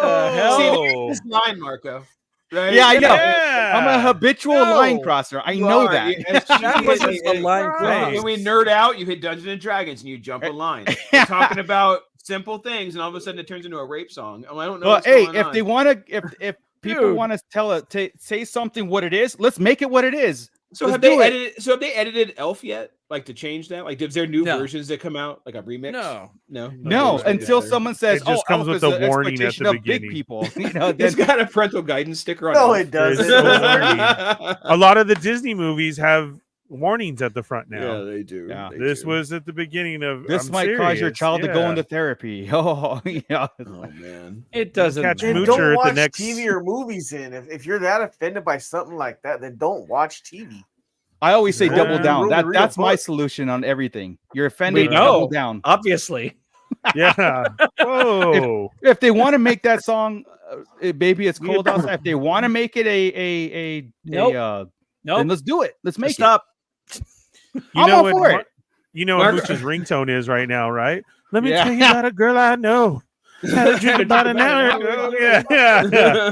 the hell? See, this line, Marco. Right? Yeah, I know. Yeah. I'm a habitual line crosser. I know that. When we nerd out, you hit Dungeons and Dragons and you jump a line. We're talking about simple things, and all of a sudden it turns into a rape song. I don't know. Well, what's hey, going if on. they want to, if people want to tell it, say something what it is, let's make it what it is. So let's have they do it. edited? So have they edited Elf yet? Like to change that? Like, is there new versions that come out, like a remix? No. Until someone says, it just comes Elf with is the an warning at exploitation the of big beginning. people. You know, It's got a parental guidance sticker on. No, Elf. it doesn't. A lot of the Disney movies have warnings at the front now. Yeah, they do. Yeah. They This do. was at the beginning of. this I'm might cause your serious, child to go yeah. into therapy. Oh, yeah. Oh man. It doesn't Catch matter. Moocher Don't at the watch next- TV or movies in. If you're that offended by something like that, then don't watch TV. I always say Yeah. double down. Room to read a That's my book. solution on everything. You're offended, We know. double down. Obviously. Yeah. Whoa. If they want to make that song, "Baby It's We Cold approve. Outside," if they want to make it a Nope. then let's do it. Let's make Stop. You I'm know all what? for it. You know Mark- what Mooch's ringtone is right now, right? Let me Yeah. tell you about a girl I know. Had a drink about an hour ago. Yeah.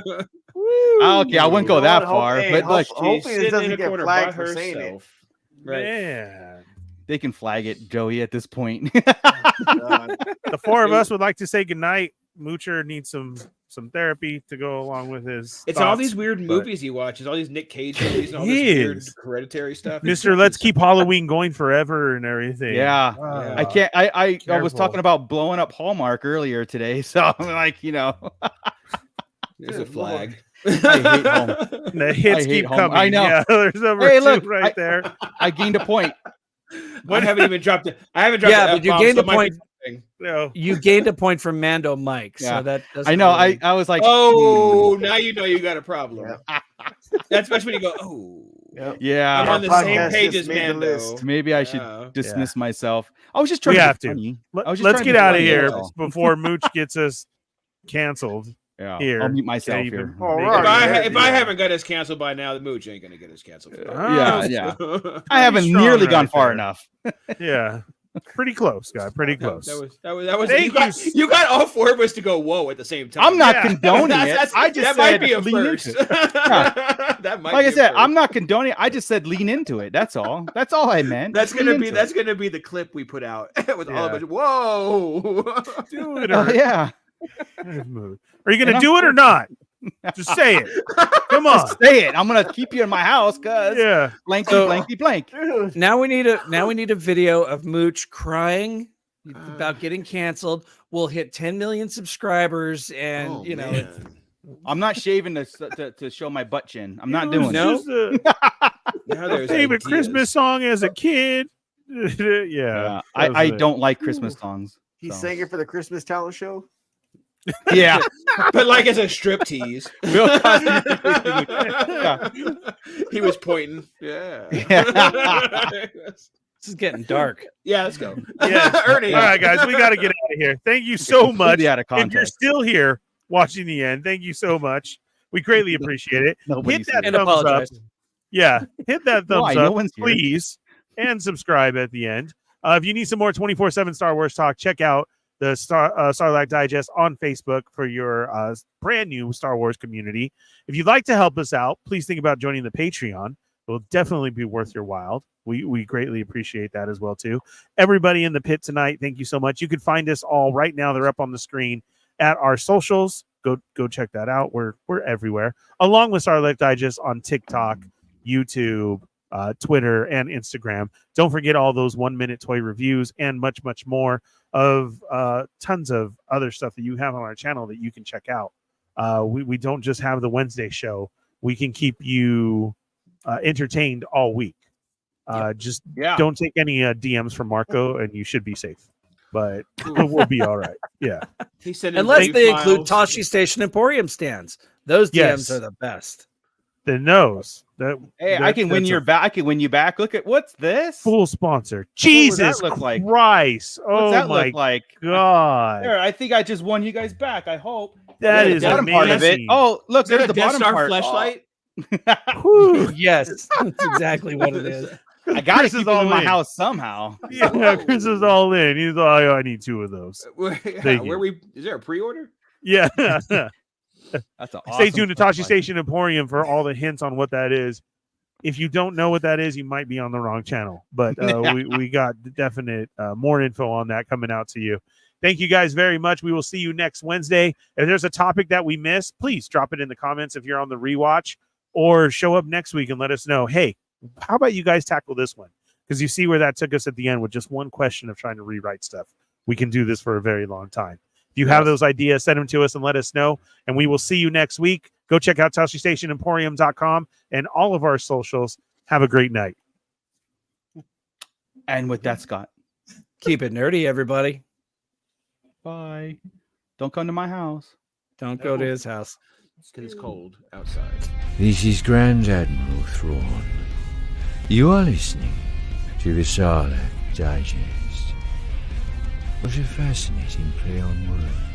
Okay, I wouldn't go that far, but like hopefully She's this sitting in doesn't a get corner flagged by for saying it. herself. Right. Man. they can flag it, Joey. At this point, God. The four of us would like to say goodnight. Moocher needs some therapy to go along with his. It's all thoughts, these weird but- movies he watches, all these Nick Cage movies, and all He this weird is. hereditary stuff. Mr. Let's keep Halloween going forever and everything. yeah. Ah. I can't. I was Careful. talking about blowing up Hallmark earlier today, so I'm like, There's a flag. I hate home. The hits I hate keep home. coming. I know. Yeah, there's number Hey, two look, right there. I gained a point. I haven't even dropped it. I haven't dropped Yeah, the but you F-bomb, gained so a it might be point. something. No. You gained a point from Mando Mike. Yeah. So that doesn't I know. really- I was like, Oh, now you know you got a problem. That's especially when you go, oh. Yep. yeah. I'm on the Our same podcast page just as made the Mando. list. Maybe I should Yeah. dismiss myself. I was just trying We to have be to. funny. I was just Let's trying to get be out of funny, here that's all. before Mooch gets us canceled. Yeah, Here. I'll mute myself Can't even here. Oh, make right. it. If I haven't got us canceled by now, the Mooch ain't gonna get us canceled. Ah, Yeah. yeah. I haven't strong nearly gone right far there. enough. Yeah. Pretty close, guy. Pretty close. That was. Thank You got all four of us to go whoa at the same time. I'm not Yeah. condoning it. I just that said might be a lean first. into it. Yeah. That might. Like be I a said, first. I'm not condoning it. I just said lean into it. That's all. That's all I meant. That's Lean gonna be into that's it. gonna be the clip we put out with all of Yeah. us. Whoa! Do it Oh, or yeah. Are you gonna do it or not? Just say it. Come on. Just say it. I'm gonna keep you in my house because Yeah. blanky So- blanky blank. Dude, Now we need a video of Mooch crying about getting canceled. We'll hit 10 million subscribers, and Oh, you know, man. I'm not shaving to show my butt chin. I'm not It doing was it. No? just a Now there's favorite ideas. Christmas song as a kid. yeah. Yeah, that was I it. don't like Christmas songs. he so. sang it for the Christmas talent show. Yeah. but like as a strip tease. Bill Cosby. Yeah. He was pointing. Yeah. this is getting dark. Yeah, let's go. Yes. Ernie. All right, guys, we got to get out of here. Thank you so much. Completely out of If you're context. still here watching the end, thank you so much. We greatly appreciate it. Nobody's Hit that here. And thumbs up. apologize. Yeah, hit that thumbs Why? No up, one's here. please, and subscribe at the end. If you need some more 24/7 Star Wars talk, check out the Sarlacc Digest on Facebook for your brand new Star Wars community. If you'd like to help us out, please think about joining the Patreon. It will definitely be worth your while. We greatly appreciate that as well too. Everybody in the pit tonight, thank you so much. You can find us all right now. They're up on the screen at our socials. Go check that out. We're everywhere, along with Sarlacc Digest on TikTok, YouTube, Twitter, and Instagram. Don't forget all those 1-minute toy reviews and much more of tons of other stuff that you have on our channel that you can check out. We don't just have the Wednesday show. We can keep you entertained all week. Just Yeah. don't take any DMs from Marco, and you should be safe. But we'll be all right. Yeah. He said Unless they include Tashi Station Emporium stands. Those DMs Yes. are the best. The nose. Hey, I can win that's your a back. I can win you back. Look at what's this? full sponsor. would that Jesus look like? Christ. What's Oh that my look like? God. There, I think I just won you guys back. I hope. That There's is the bottom amazing. part of it. Oh, look, Is that there's a the Death bottom Star part. fleshlight? Whew. Yes, that's exactly what it is. I gotta Chris keep is them in all my in. house somehow. Yeah, Chris is all in. He's like, oh, I need 2 of those. Where you. we? Is there a pre-order? Yeah. That's a Stay awesome tuned to Tashi flashlight. Station Emporium for all the hints on what that is. If you don't know what that is, you might be on the wrong channel. But we got definite more info on that coming out to you. Thank you guys very much. We will see you next Wednesday. If there's a topic that we missed, please drop it in the comments if you're on the rewatch, or show up next week and let us know, hey, how about you guys tackle this one? Because you see where that took us at the end with just one question of trying to rewrite stuff. We can do this for a very long time. If you have those ideas, send them to us and let us know. And we will see you next week. Go check out ToshieStationEmporium.com and all of our socials. Have a great night. And with that, Scott, keep it nerdy, everybody. Bye. Don't come to my house. Don't go to his house. Because it's cold outside. This is Grand Admiral Thrawn. You are listening to the Sarlacc Digest. What a fascinating play on words.